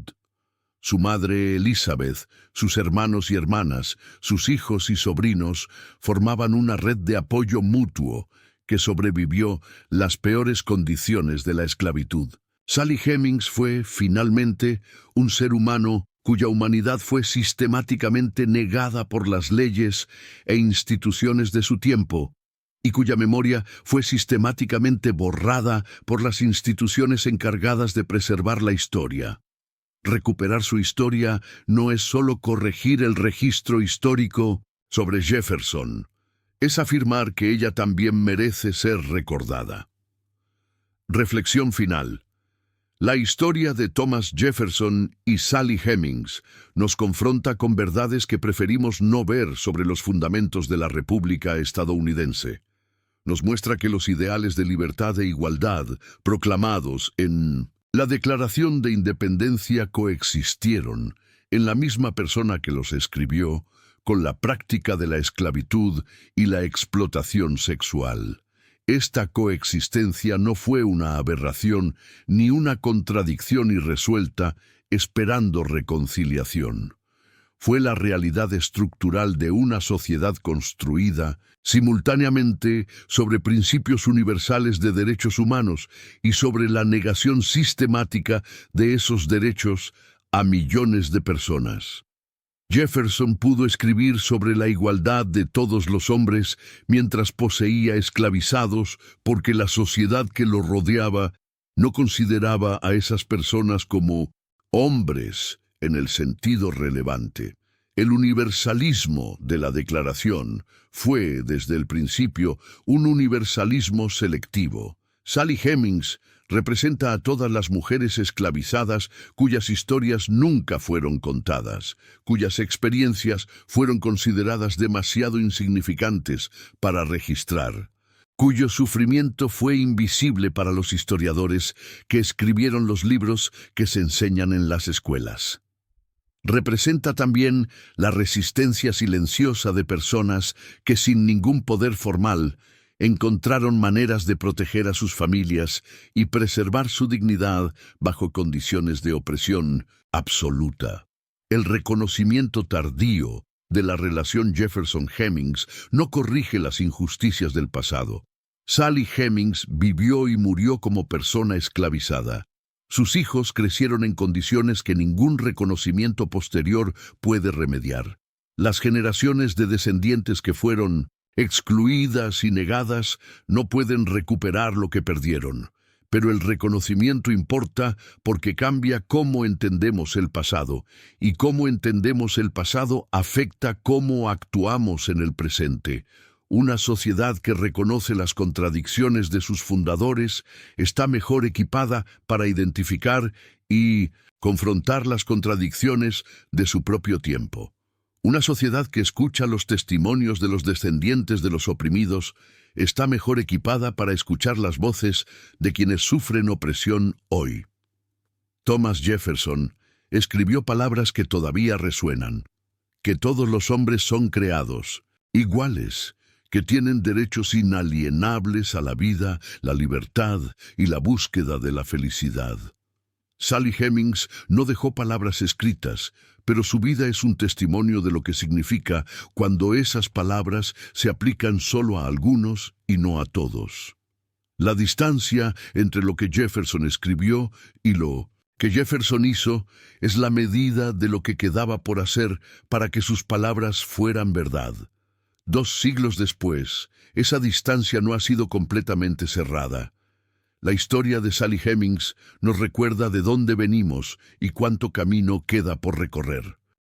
Su madre Elizabeth, sus hermanos y hermanas, sus hijos y sobrinos formaban una red de apoyo mutuo que sobrevivió las peores condiciones de la esclavitud. Sally Hemings fue, finalmente, un ser humano cuya humanidad fue sistemáticamente negada por las leyes e instituciones de su tiempo, y cuya memoria fue sistemáticamente borrada por las instituciones encargadas de preservar la historia. Recuperar su historia no es solo corregir el registro histórico sobre Jefferson, es afirmar que ella también merece ser recordada. Reflexión final. La historia de Thomas Jefferson y Sally Hemings nos confronta con verdades que preferimos no ver sobre los fundamentos de la República estadounidense. Nos muestra que los ideales de libertad e igualdad proclamados en la Declaración de Independencia coexistieron en la misma persona que los escribió con la práctica de la esclavitud y la explotación sexual. Esta coexistencia no fue una aberración ni una contradicción irresuelta esperando reconciliación. Fue la realidad estructural de una sociedad construida simultáneamente sobre principios universales de derechos humanos y sobre la negación sistemática de esos derechos a millones de personas. Jefferson pudo escribir sobre la igualdad de todos los hombres mientras poseía esclavizados porque la sociedad que lo rodeaba no consideraba a esas personas como hombres en el sentido relevante. El universalismo de la Declaración fue, desde el principio, un universalismo selectivo. Sally Hemings representa a todas las mujeres esclavizadas cuyas historias nunca fueron contadas, cuyas experiencias fueron consideradas demasiado insignificantes para registrar, cuyo sufrimiento fue invisible para los historiadores que escribieron los libros que se enseñan en las escuelas. Representa también la resistencia silenciosa de personas que sin ningún poder formal encontraron maneras de proteger a sus familias y preservar su dignidad bajo condiciones de opresión absoluta. El reconocimiento tardío de la relación Jefferson-Hemings no corrige las injusticias del pasado. Sally Hemings vivió y murió como persona esclavizada. Sus hijos crecieron en condiciones que ningún reconocimiento posterior puede remediar. Las generaciones de descendientes que fueron excluidas y negadas no pueden recuperar lo que perdieron, pero el reconocimiento importa porque cambia cómo entendemos el pasado, y cómo entendemos el pasado afecta cómo actuamos en el presente. Una sociedad que reconoce las contradicciones de sus fundadores está mejor equipada para identificar y confrontar las contradicciones de su propio tiempo. Una sociedad que escucha los testimonios de los descendientes de los oprimidos está mejor equipada para escuchar las voces de quienes sufren opresión hoy. Thomas Jefferson escribió palabras que todavía resuenan: que todos los hombres son creados iguales, que tienen derechos inalienables a la vida, la libertad y la búsqueda de la felicidad. Sally Hemings no dejó palabras escritas, pero su vida es un testimonio de lo que significa cuando esas palabras se aplican solo a algunos y no a todos. La distancia entre lo que Jefferson escribió y lo que Jefferson hizo es la medida de lo que quedaba por hacer para que sus palabras fueran verdad. 2 siglos después, esa distancia no ha sido completamente cerrada. La historia de Sally Hemings nos recuerda de dónde venimos y cuánto camino queda por recorrer.